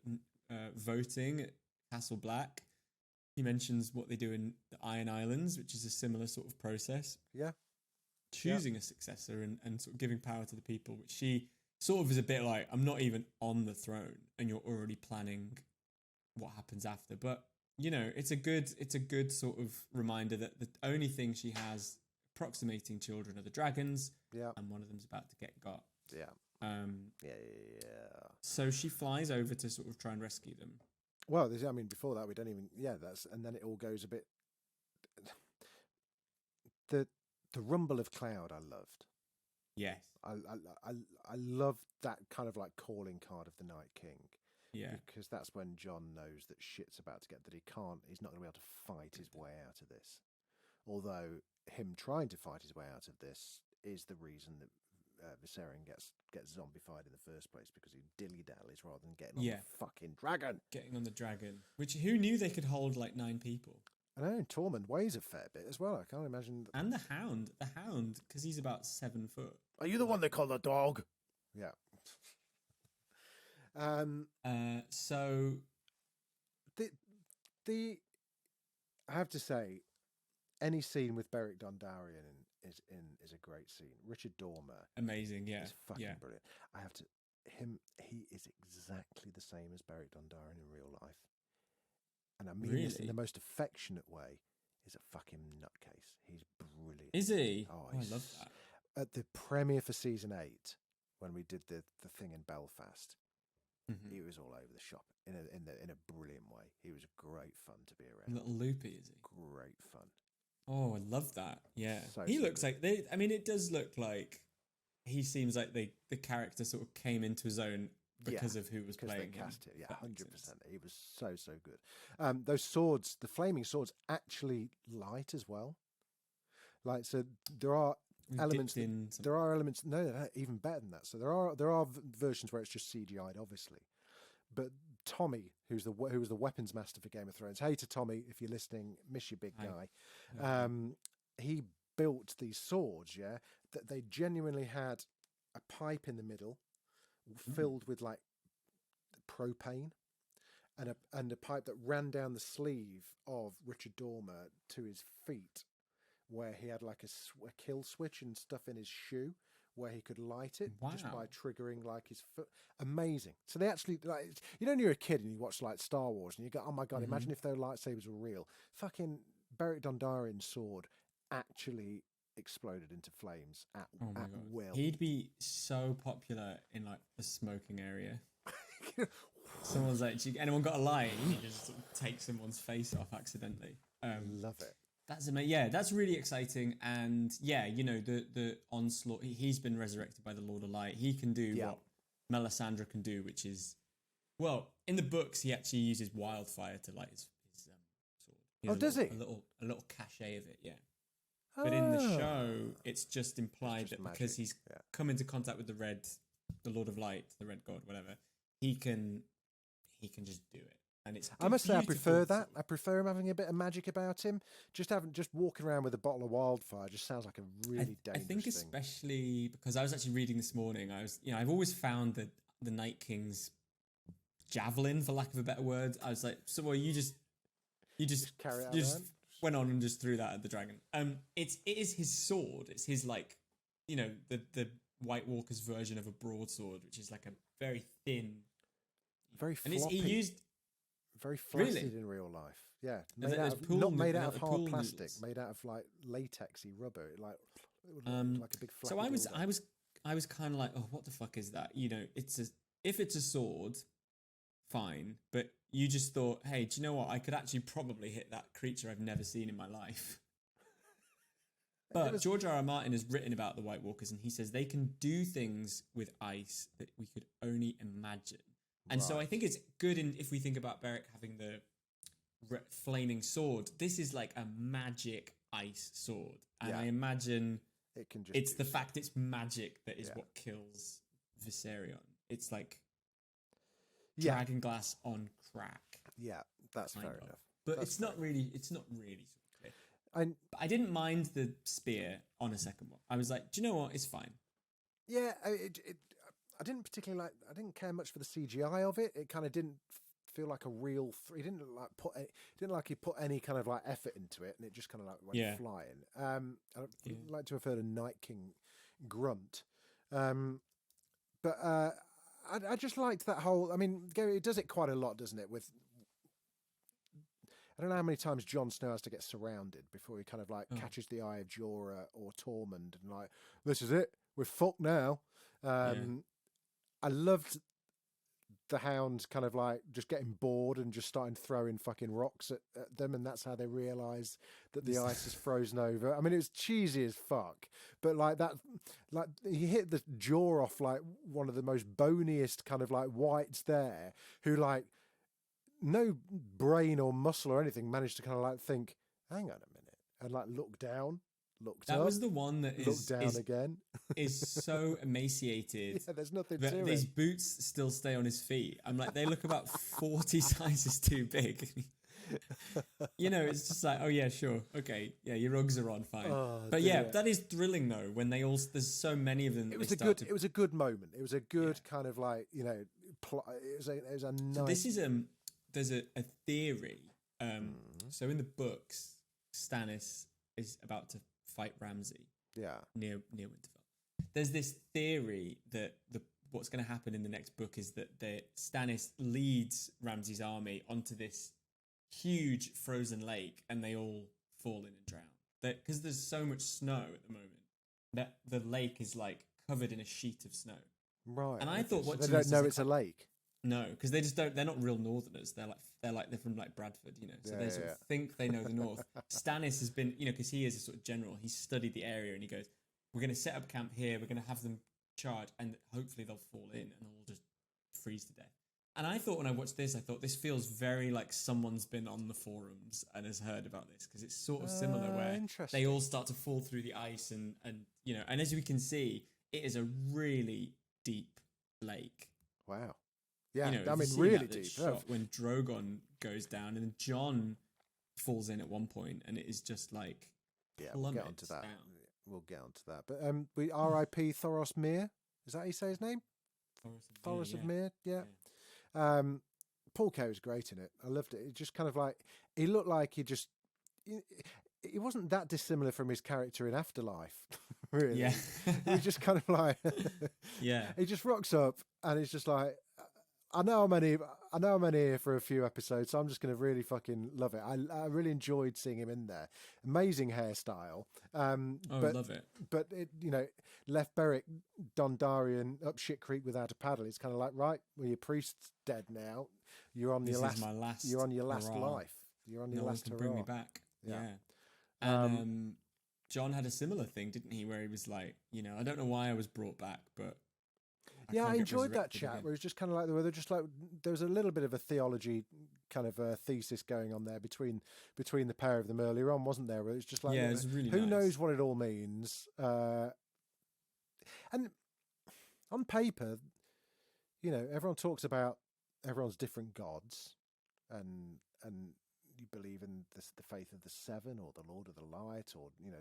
B: voting at Castle Black. He mentions what they do in the Iron Islands, which is a similar sort of process.
A: Yeah.
B: Choosing a successor and sort of giving power to the people, which she sort of is a bit like, I'm not even on the throne and you're already planning what happens after. But, it's a good sort of reminder that the only thing she has approximating children are the dragons.
A: Yeah.
B: And one of them's about to get got.
A: Yeah.
B: So she flies over to sort of try and rescue them.
A: Well, before that, we don't even... Yeah, and then it all goes a bit... The rumble of cloud I loved.
B: Yes.
A: I loved that kind of like calling card of the Night King.
B: Yeah.
A: Because that's when Jon knows that shit's about to get... That he's not going to be able to fight his way out of this. Although him trying to fight his way out of this is the reason that Viserion gets zombified in the first place, because he dilly-dallies rather than getting on the fucking dragon.
B: Getting on the dragon. Which, who knew they could hold like 9 people?
A: I know, Tormund weighs a fair bit as well. I can't imagine.
B: And the Hound, because he's about 7 foot.
A: Are you the one they call the dog? Yeah.
B: So
A: the I have to say, any scene with Beric Dondarrion is a great scene. Richard Dormer,
B: amazing,
A: is fucking brilliant. I have to he is exactly the same as Beric Dondarrion in real life, and I mean this in the most affectionate way. He's a fucking nutcase. He's brilliant.
B: Is he?
A: Oh,
B: I love that.
A: At the premiere for season 8, when we did the thing in Belfast, he was all over the shop in a brilliant way. He was great fun to be around.
B: A little loopy, is he?
A: Great fun.
B: Oh, I love that. Yeah.
A: So
B: looks like it does look like he seems like the character sort of came into his own because of who was playing him.
A: Cast him. Yeah, 100%. He was so good. Those swords, the flaming swords, actually light as well. Like, so there are elements. There are elements. No, even better than that. So there are versions where it's just CGI'd, obviously. But Tommy, who was the weapons master for Game of Thrones, hey to Tommy, if you're listening, miss you, big guy. He built these swords, that they genuinely had a pipe in the middle filled with like propane, and a pipe that ran down the sleeve of Richard Dormer to his feet, where he had like a kill switch and stuff in his shoe where he could light it just by triggering like his foot. Amazing. So they actually, like, when you're a kid and you watch like Star Wars and you go, oh my God, imagine if their lightsabers were real. Fucking Beric Dondarrion's sword actually exploded into flames at will.
B: He'd be so popular in like the smoking area. Someone's like, anyone got a light? You just sort of take someone's face off accidentally.
A: Love it.
B: That's amazing. Yeah, that's really exciting. And yeah, the onslaught. He's been resurrected by the Lord of Light. He can do what Melisandre can do, which is, well, in the books he actually uses wildfire to light his sword.
A: Does he?
B: A little cachet of it, yeah. But in the show, it's just implied that magic, because he's come into contact with the Lord of Light, the Red God, whatever, he can just do it. And it's
A: I must say, I prefer that. I prefer him having a bit of magic about him. Just walking around with a bottle of wildfire just sounds like a really dangerous thing.
B: I think especially because I was actually reading this morning. I've always found that the Night King's javelin, for lack of a better word, I was like, so well, you just
A: carry it out.
B: You just went on and just threw that at the dragon. It is his sword. It's his the White Walker's version of a broadsword, which is like a very thin,
A: very floppy. Very flaccid in real life. Yeah. Not made out of hard plastic, noodles. Made out of like latexy rubber. Like a big flat.
B: So I was kind of like, oh, what the fuck is that? If it's a sword, fine. But you just thought, hey, do you know what? I could actually probably hit that creature I've never seen in my life. But George R. R. Martin has written about the White Walkers, and he says they can do things with ice that we could only imagine. And so I think it's good if we think about Beric having the flaming sword. This is like a magic ice sword, and I imagine it's the fact it's magic that is what kills Viserion. It's like dragon glass on crack.
A: Yeah, that's fair enough.
B: But it's not really sort of clear. I didn't mind the spear on a second one. I was like, do you know what? It's fine.
A: Yeah, I didn't particularly like. I didn't care much for the CGI of it. It kind of didn't feel like a real. He didn't like he put any kind of like effort into it, and it just kind of like went flying. I'd like to have heard a Night King grunt, but I just liked that whole. I mean, it does it quite a lot, doesn't it? With I don't know how many times Jon Snow has to get surrounded before he kind of like catches the eye of Jorah or Tormund, and like, this is it, we're fucked now. I loved the Hound kind of like just getting bored and just starting throwing fucking rocks at them, and that's how they realise that the ice is frozen over. I mean, it was cheesy as fuck, but like that, like he hit the jaw off like one of the most boniest kind of like whites there, who like no brain or muscle or anything managed to kind of like think, hang on a minute, and like look down. That
B: was the one that
A: again.
B: Is so emaciated.
A: Yeah, there's nothing to
B: These
A: it.
B: boots still stay on his feet. I'm like, they look about 40 sizes too big. It's just like, oh yeah, sure, okay, yeah, your Uggs are on, fine. But yeah, that is thrilling though. When there's so many of them.
A: It was a good moment. It was a good kind of like it was a nice.
B: So this is there's a theory. So in the books, Stannis is about to fight Ramsay.
A: Yeah.
B: Near Winterfell. There's this theory that what's going to happen in the next book is that Stannis leads Ramsay's army onto this huge frozen lake, and they all fall in and drown. Because there's so much snow at the moment that the lake is like covered in a sheet of snow.
A: Right.
B: And I thought,
A: what they don't know it's a lake.
B: No, because they just don't. They're not real Northerners. They're from like Bradford, So they sort of think they know the North. Stannis has been, because he is a sort of general. He's studied the area, and he goes, "We're going to set up camp here. We're going to have them charge, and hopefully they'll fall in, and they'll all just freeze to death." And I thought when I watched this, this feels very like someone's been on the forums and has heard about this, because it's sort of similar where they all start to fall through the ice, and as we can see, it is a really deep lake.
A: Wow. Yeah, I mean, really deep.
B: Shot when Drogon goes down, and Jon falls in at one point, and it is just like
A: we'll get onto that. We'll get onto that. But we R.I.P. Thoros Myr. Is that how you say his name? Thoros of Myr. Yeah. Paul Kerr was great in it. I loved it. It just kind of like he looked like he wasn't that dissimilar from his character in Afterlife. Really.
B: Yeah.
A: He just kind of like he just rocks up, and he's just like, I know I'm only here for a few episodes, so I'm just going to really fucking love it. I really enjoyed seeing him in there. Amazing hairstyle. But,
B: love it.
A: But it, left Beric Dondarrion up shit creek without a paddle. It's kind of like, right, well, your priest's dead now. You're on your last life. You're on your last hurrah.
B: Bring me back. Yeah. And Jon had a similar thing, didn't he? Where he was like, I don't know why I was brought back, but.
A: I enjoyed that chat where it was just kind of like there was a little bit of a theology kind of a thesis going on there between the pair of them earlier on, wasn't there? Where it was just like,
B: it was really
A: who knows what it all means? And on paper, everyone talks about everyone's different gods, and you believe in the faith of the Seven or the Lord of the Light or the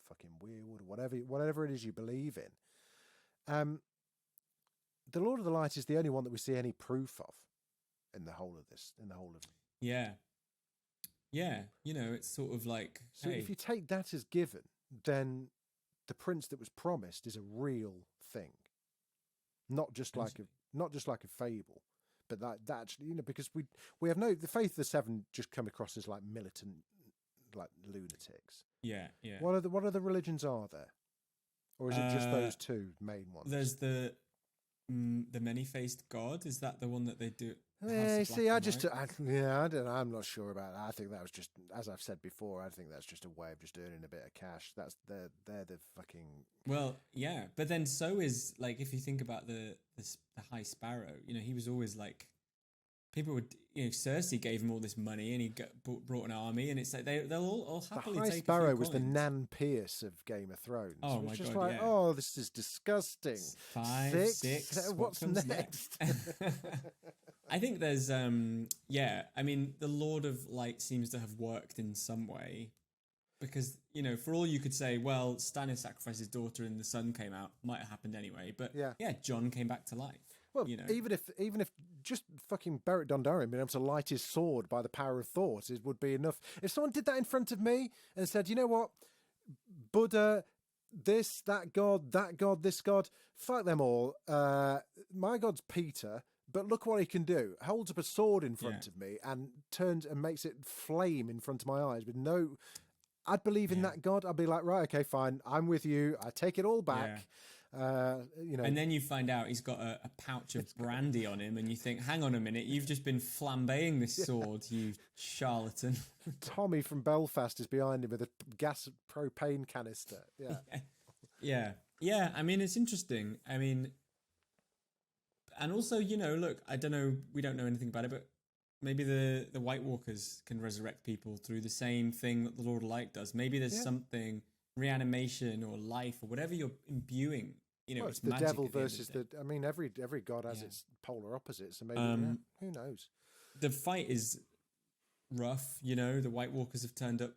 A: fucking Weirwood or whatever it is you believe in. The Lord of the Light is the only one that we see any proof of in the whole of this.
B: Yeah. It's sort of like.
A: So if you take that as given, then the prince that was promised is a real thing, not just like a fable, but that actually, because we have the faith of the Seven just come across as like militant, like lunatics.
B: Yeah.
A: What other religions are there, or is it just those two main ones?
B: There's the many-faced god. Is that the one that they do?
A: See, I don't know. I'm not sure about that. I think that was just, as I've said before, I think that's just a way of just earning a bit of cash. They're the fucking.
B: Well, yeah, but then so is like if you think about the High Sparrow, he was always like people would, Cersei gave him all this money and he brought an army, and it's like they'll all happily
A: the High
B: take
A: Sparrow
B: a few
A: was the
B: coins.
A: Nan Pierce of Game of Thrones.
B: Oh
A: it was
B: my
A: just
B: God,
A: like,
B: yeah.
A: oh, this is disgusting.
B: 5, 6.
A: What's next?
B: I think there's I mean, the Lord of Light seems to have worked in some way, because for all you could say, well, Stannis sacrificed his daughter and the sun came out, might have happened anyway, but Jon came back to life.
A: Well, even if just fucking Beric Dondarrion being able to light his sword by the power of thought, it would be enough. If someone did that in front of me and said, you know what, Buddha, this, that god, this god, fuck them all. My god's Peter, but look what he can do. Holds up a sword in front of me and turns and makes it flame in front of my eyes with no... I'd believe in that god. I'd be like, right, okay, fine, I'm with you. I take it all back.
B: Yeah.
A: And
B: then you find out he's got a pouch of brandy on him, and you think, hang on a minute, you've just been flambeing this sword, you charlatan.
A: Tommy from Belfast is behind him with a gas propane canister.
B: Yeah. I mean, it's interesting. I mean, and also, look, I don't know, we don't know anything about it, but maybe the White Walkers can resurrect people through the same thing that the Lord of Light does. Maybe there's something, reanimation or life or whatever you're imbuing.
A: It's the devil versus the. I mean, every god has its polar opposites, so maybe who knows?
B: The fight is rough. The White Walkers have turned up,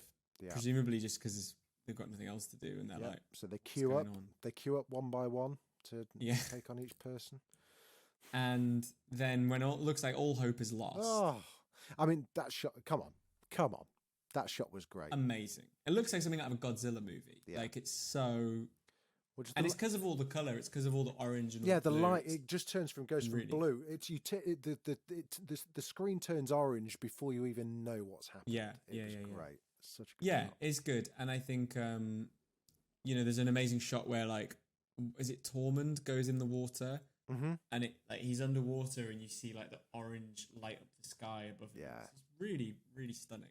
B: presumably just because they've got nothing else to do, and they're like,
A: so they queue up. They queue up one by one to take on each person.
B: And then when it looks like all hope is lost.
A: Oh, I mean that shot. Come on. That shot was great.
B: Amazing. It looks like something out of a Godzilla movie.
A: Yeah.
B: Like it's so. And it's because of all the color. It's because of all the orange and all
A: the
B: blue.
A: light. It just goes from blue. It's the screen turns orange before you even know what's happening. It was great. Such a good shot.
B: It's good. And I think there's an amazing shot where is it Tormund goes in the water, and it he's underwater and you see the orange light up the sky above him. It's really, really stunning.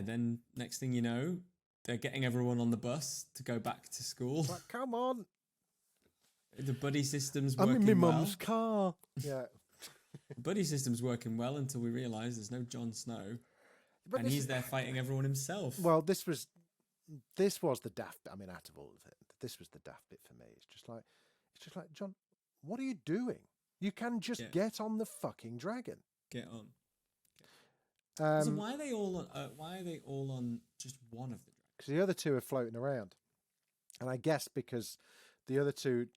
B: Then next thing you know, they're getting everyone on the bus to go back to school.
A: Like, come on.
B: The buddy system's working well.
A: I'm in my mum's car. Yeah.
B: The buddy system's working well until we realise there's no Jon Snow. And he's there fighting everyone himself.
A: Well, this was the daft bit. I mean, out of all of it, this was the daft bit for me. It's just like, Jon, what are you doing? You can just get on the fucking dragon.
B: Get on. So why are they all on just one of the dragons?
A: Because the other two are floating around, and I guess because the other two,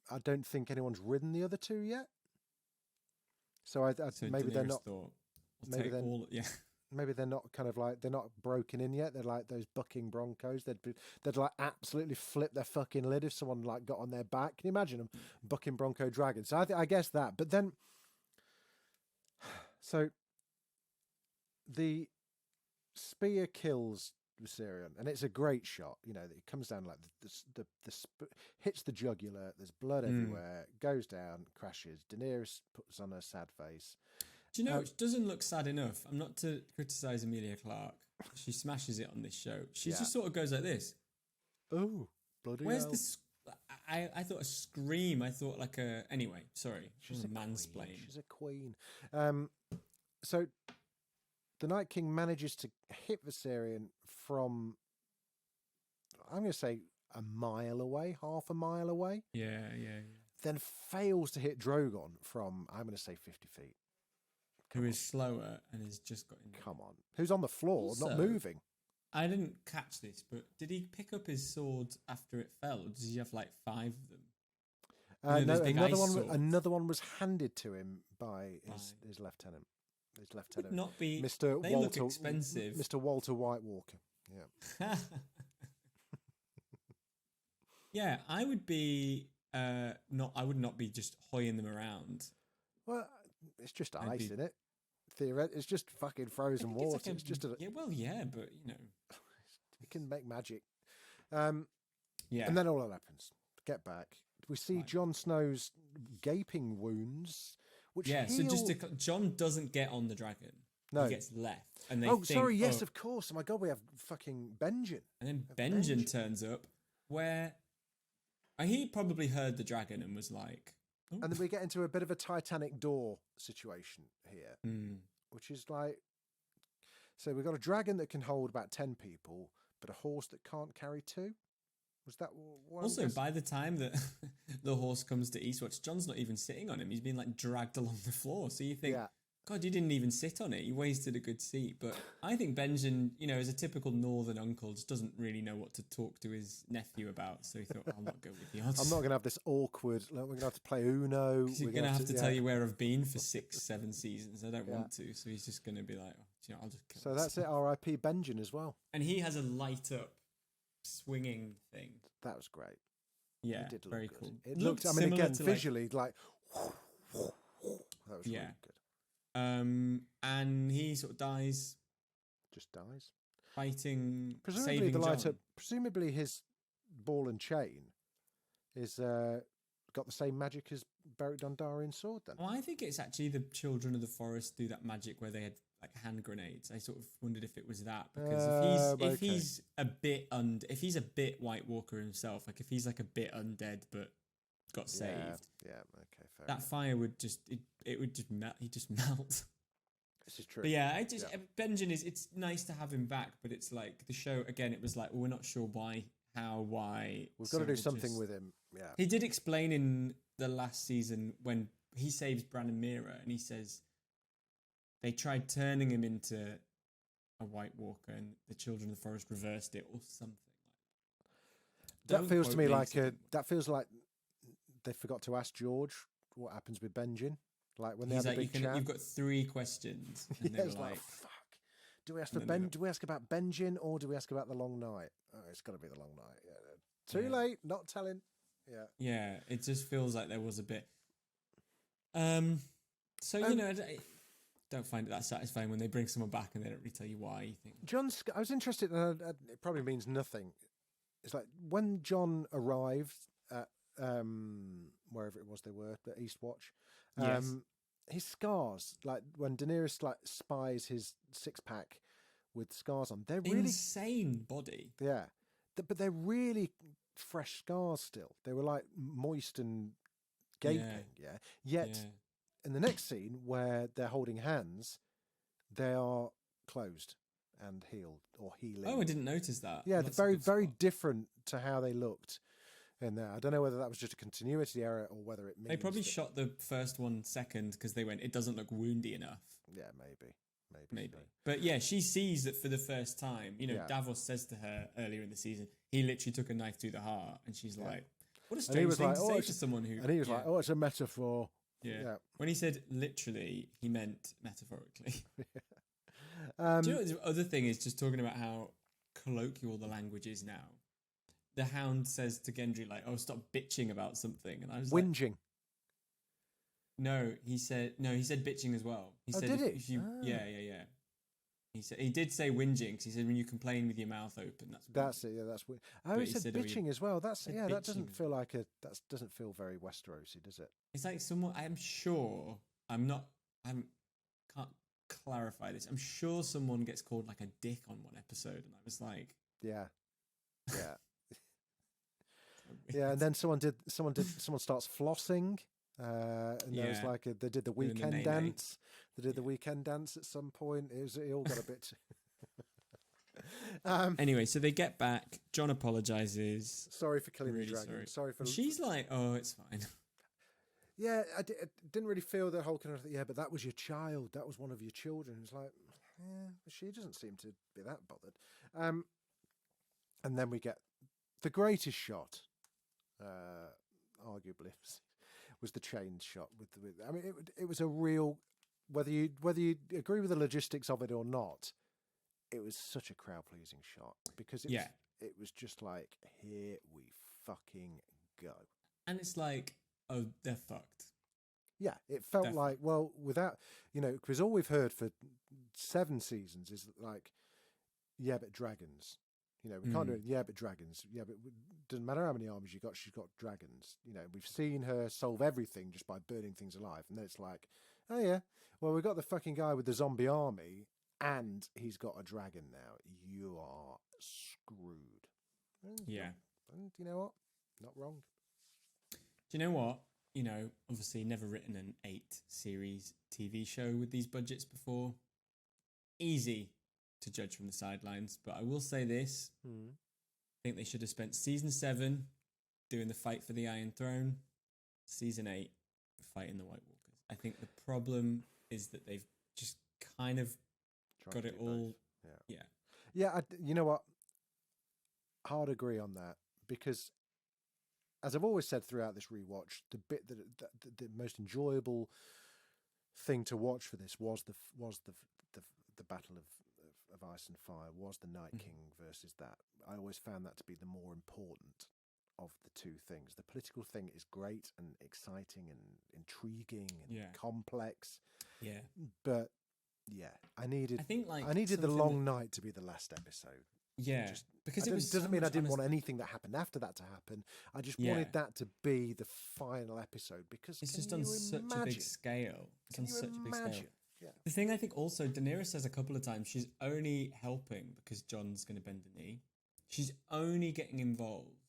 A: I don't think anyone's ridden the other two yet. So maybe they're not. Maybe they're not they're not broken in yet. They're like those bucking broncos. They'd like absolutely flip their fucking lid if someone got on their back. Can you imagine them bucking bronco dragons? So I guess that. But then, so the spear kills Viserion, and it's a great shot. It comes down like the hits the jugular. There's blood everywhere. Goes down, crashes. Daenerys puts on her sad face.
B: Do you know, it doesn't look sad enough. I'm not to criticise Emilia Clarke. She smashes it on this show. She just sort of goes like this.
A: Oh, bloody
B: Where's
A: hell.
B: this? I thought a scream. I thought anyway, sorry.
A: She's a
B: mansplain.
A: She's a queen. So the Night King manages to hit Viserion from, I'm going to say, a mile away, half a mile away.
B: Yeah.
A: Then fails to hit Drogon from, I'm going to say, 50 feet.
B: Who is slower and has just got in.
A: Come on. Who's on the floor, also, not moving.
B: I didn't catch this, but did he pick up his sword after it fell, or does he have 5 of them?
A: No, another one was handed to him by his lieutenant. His lieutenant
B: would not be
A: Mr.
B: They
A: Walter,
B: look expensive.
A: Mr. Walter White Walker. Yeah.
B: Yeah, I would be I would not be just hoying them around.
A: Well, it's just ice, isn't it? Theoretically, it's just fucking frozen water. It's just
B: but
A: it can make magic.
B: Yeah.
A: And then all that happens. Get back. we see Jon Snow's gaping wounds, which
B: yeah.
A: heal...
B: So Jon doesn't get on the dragon.
A: No.
B: He gets left, and they
A: yes, of course. Oh my God, we have fucking Benjen.
B: And then Benjen turns up, where he probably heard the dragon and was like, "Ooh."
A: And then we get into a bit of a Titanic door situation here, which is like, so we've got a dragon that can hold about 10 people, but a horse that can't carry 2. Was that what?
B: Also, by the time that the horse comes to Eastwatch, Jon's not even sitting on him. He's been like dragged along the floor. So you think, God, you didn't even sit on it. You wasted a good seat. But I think Benjen, as a typical northern uncle, just doesn't really know what to talk to his nephew about. So he thought, I'll not go with the odds.
A: I'm not going to have this awkward, we're going to have to play Uno.
B: He's going to have to tell you where I've been for 6-7 seasons. I don't want to. So he's just going to be like, I'll just kill
A: So that's it, R.I.P. Benjen as well.
B: And he has a light up swinging thing.
A: That was great.
B: Yeah,
A: it did look
B: very
A: good.
B: cool.
A: It looked, I mean, again, visually, like that was really good.
B: And he sort of dies.
A: Just dies.
B: Fighting,
A: presumably
B: saving
A: the light
B: Jon.
A: up. Presumably his ball and chain is got the same magic as Beric Dondarrion's sword. Then.
B: Well, I think it's actually the Children of the Forest do that magic where they had like hand grenades. I sort of wondered if it was that, because if he's a bit if he's a bit White Walker himself, like if he's like a bit undead but got saved,
A: okay, fair.
B: That fire would just it would just melt. He'd just melt.
A: This is true.
B: But yeah, Benjen it's nice to have him back, but it's like the show again. It was like, well, we're not sure why. We've
A: got to do something with him. Yeah,
B: he did explain in the last season when he saves Bran and Mira, and he says they tried turning him into a White Walker, and the Children of the Forest reversed it, or something like that.
A: That feels to me like that feels like they forgot to ask George what happens with Benjen. Like when they had a big chat.
B: You've got 3 questions. And they were like,
A: fuck. Do we ask Do we ask about Benjen or do we ask about the long night? Oh, it's got to be the long night. Yeah. Too late. Not telling. Yeah.
B: Yeah. It just feels like there was a bit. So I don't find it that satisfying when they bring someone back and they don't really tell you why. You think
A: I was interested. It probably means nothing. It's like when Jon arrived at wherever it was they were, the Eastwatch. His scars, like when Daenerys like spies his 6-pack with scars on, they're really
B: insane body.
A: Yeah, but they're really fresh scars still. They were like moist and gaping. Yeah. Yet in the next scene where they're holding hands, they are closed and healed or healing.
B: Oh, I didn't notice that.
A: Yeah, they're very different to how they looked. In there. I don't know whether that was just a continuity error or whether it means
B: they probably shot the first one second because they went, it doesn't look woundy enough.
A: Yeah, maybe. So.
B: But yeah, she sees that for the first time. Davos says to her earlier in the season, he literally took a knife through the heart, and she's like, "What a strange thing to say to someone who."
A: And he was like, "Oh, it's a metaphor."
B: Yeah. When he said literally, he meant metaphorically. Do you know what the other thing is? Just talking about how colloquial the language is now. The Hound says to Gendry, like, "Oh, stop bitching about something," and I was
A: whinging.
B: He said bitching as well. He said,
A: did he?
B: If you, yeah. He did say whinging because he said when you complain with your mouth open,
A: that's it. Yeah, that's weird. He said bitching as well. That doesn't feel like that doesn't feel very Westerosi, does it?
B: It's like someone. I'm sure. Can't clarify this. I'm sure someone gets called like a dick on one episode, and I was like,
A: yeah. Yeah, and then someone starts flossing, and there was like they did the weekend dance. They did the weekend dance at some point. It all got a bit.
B: Anyway, so they get back. Jon apologizes.
A: Sorry for killing the dragon. Sorry for.
B: She's like, "Oh, it's fine."
A: Yeah, I didn't really feel the whole kind of thing. Yeah, but that was your child. That was one of your children. It's like, she doesn't seem to be that bothered. And then we get the greatest shot. Arguably was the chain shot with I mean it was a real, whether you agree with the logistics of it or not, it was such a crowd pleasing shot because it was just like, here we fucking go.
B: And it's like, oh, they're fucked.
A: Yeah, it felt like, well, without, because all we've heard for 7 seasons is like, yeah, but dragons, You know, we can't do it. Yeah, but dragons. Yeah, but it doesn't matter how many armies you got. She's got dragons. You know, we've seen her solve everything just by burning things alive. And then it's like, oh yeah, well, we've got the fucking guy with the zombie army, and he's got a dragon now. You are screwed.
B: Yeah.
A: And you know what? Not wrong.
B: Do you know what? You know, obviously never written an 8-series TV show with these budgets before. Easy to judge from the sidelines, but I will say this. I think they should have spent season 7 doing the fight for the Iron Throne, season 8 fighting the White Walkers. I think the problem is that they've just kind of got it all.
A: Both. Yeah. You know what? Hard agree on that, because as I've always said throughout this rewatch, the bit that the most enjoyable thing to watch for this was the battle of Ice and Fire, was the Night King versus that. I always found that to be the more important of the two things. The political thing is great and exciting and intriguing and complex.
B: Yeah.
A: But yeah, I needed the long night to be the last episode.
B: Yeah, because it
A: doesn't mean I didn't want anything that happened after that to happen. I just wanted that to be the final episode, because
B: it's just on such a big scale. It's on such a big scale.
A: Yeah.
B: The thing I think also, Daenerys says a couple of times, she's only helping because Jon's going to bend the knee. She's only getting involved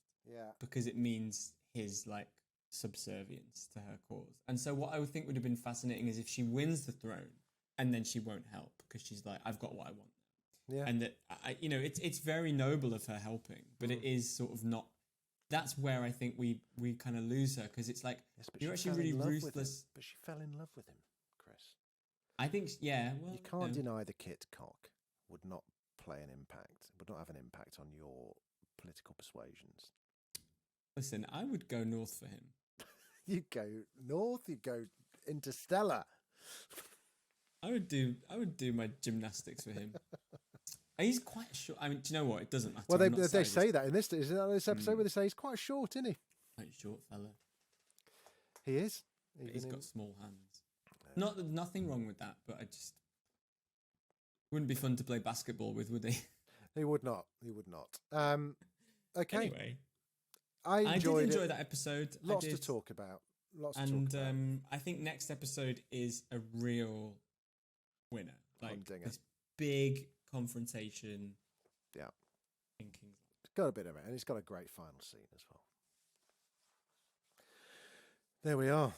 B: because it means his like subservience to her cause. And so what I would think would have been fascinating is if she wins the throne and then she won't help because she's like, I've got what I want.
A: Yeah.
B: And that, it's very noble of her helping, but it is sort of not. That's where I think we kind of lose her, because it's like, you're actually really ruthless.
A: But she fell in love with him, Chris.
B: I think, well,
A: you can't deny the Kit cock would not have an impact on your political persuasions.
B: Listen, I would go north for him.
A: You go north, you go interstellar.
B: I would do my gymnastics for him. He's quite short. I mean, do you know what? It doesn't matter.
A: Well, they say that in this. Isn't that this episode where they say he's quite short, isn't he?
B: Quite short fella.
A: He is.
B: He's got small hands. Nothing wrong with that, but I just wouldn't be fun to play basketball with, would he?
A: He would not. Okay.
B: Anyway,
A: I did
B: enjoy that episode.
A: Lots to talk about.
B: I think next episode is a real winner. Like this big confrontation.
A: Yeah.
B: In King's Landing.
A: It's got a bit of it, and it's got a great final scene as well. There we are.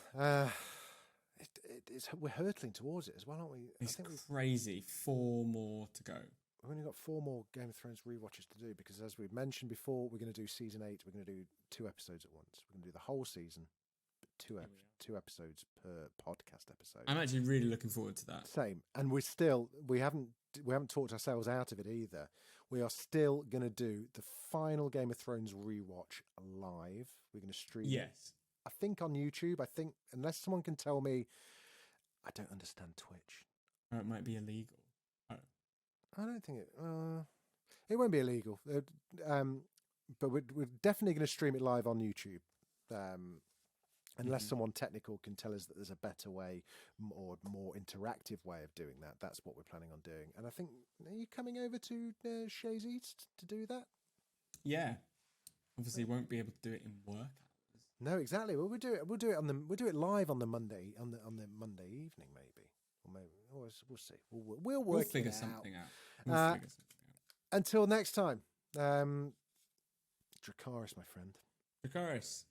A: We're hurtling towards it as well, aren't we?
B: It's crazy. 4 more to go.
A: We've only got 4 more Game of Thrones rewatches to do, because as we've mentioned before, we're going to do season 8. We're going to do 2 episodes at once. We're going to do the whole season, but 2 episodes per podcast episode.
B: I'm actually really looking forward to that.
A: Same, and we haven't talked ourselves out of it either. We are still going to do the final Game of Thrones rewatch live. We're going to stream it. I think on YouTube. I think, unless someone can tell me, I don't understand Twitch.
B: Or it might be illegal.
A: I don't think it won't be illegal. But we're definitely going to stream it live on YouTube. Unless someone technical can tell us that there's a better way or more interactive way of doing that. That's what we're planning on doing. And I think, are you coming over to Shays East to do that?
B: Yeah. Obviously, won't be able to do it in work hours.
A: No, exactly. Well, we'll do it live on the Monday Monday evening, maybe. Or maybe we'll see. We'll
B: figure something out.
A: Until next time, Dracarys, my friend.
B: Dracarys.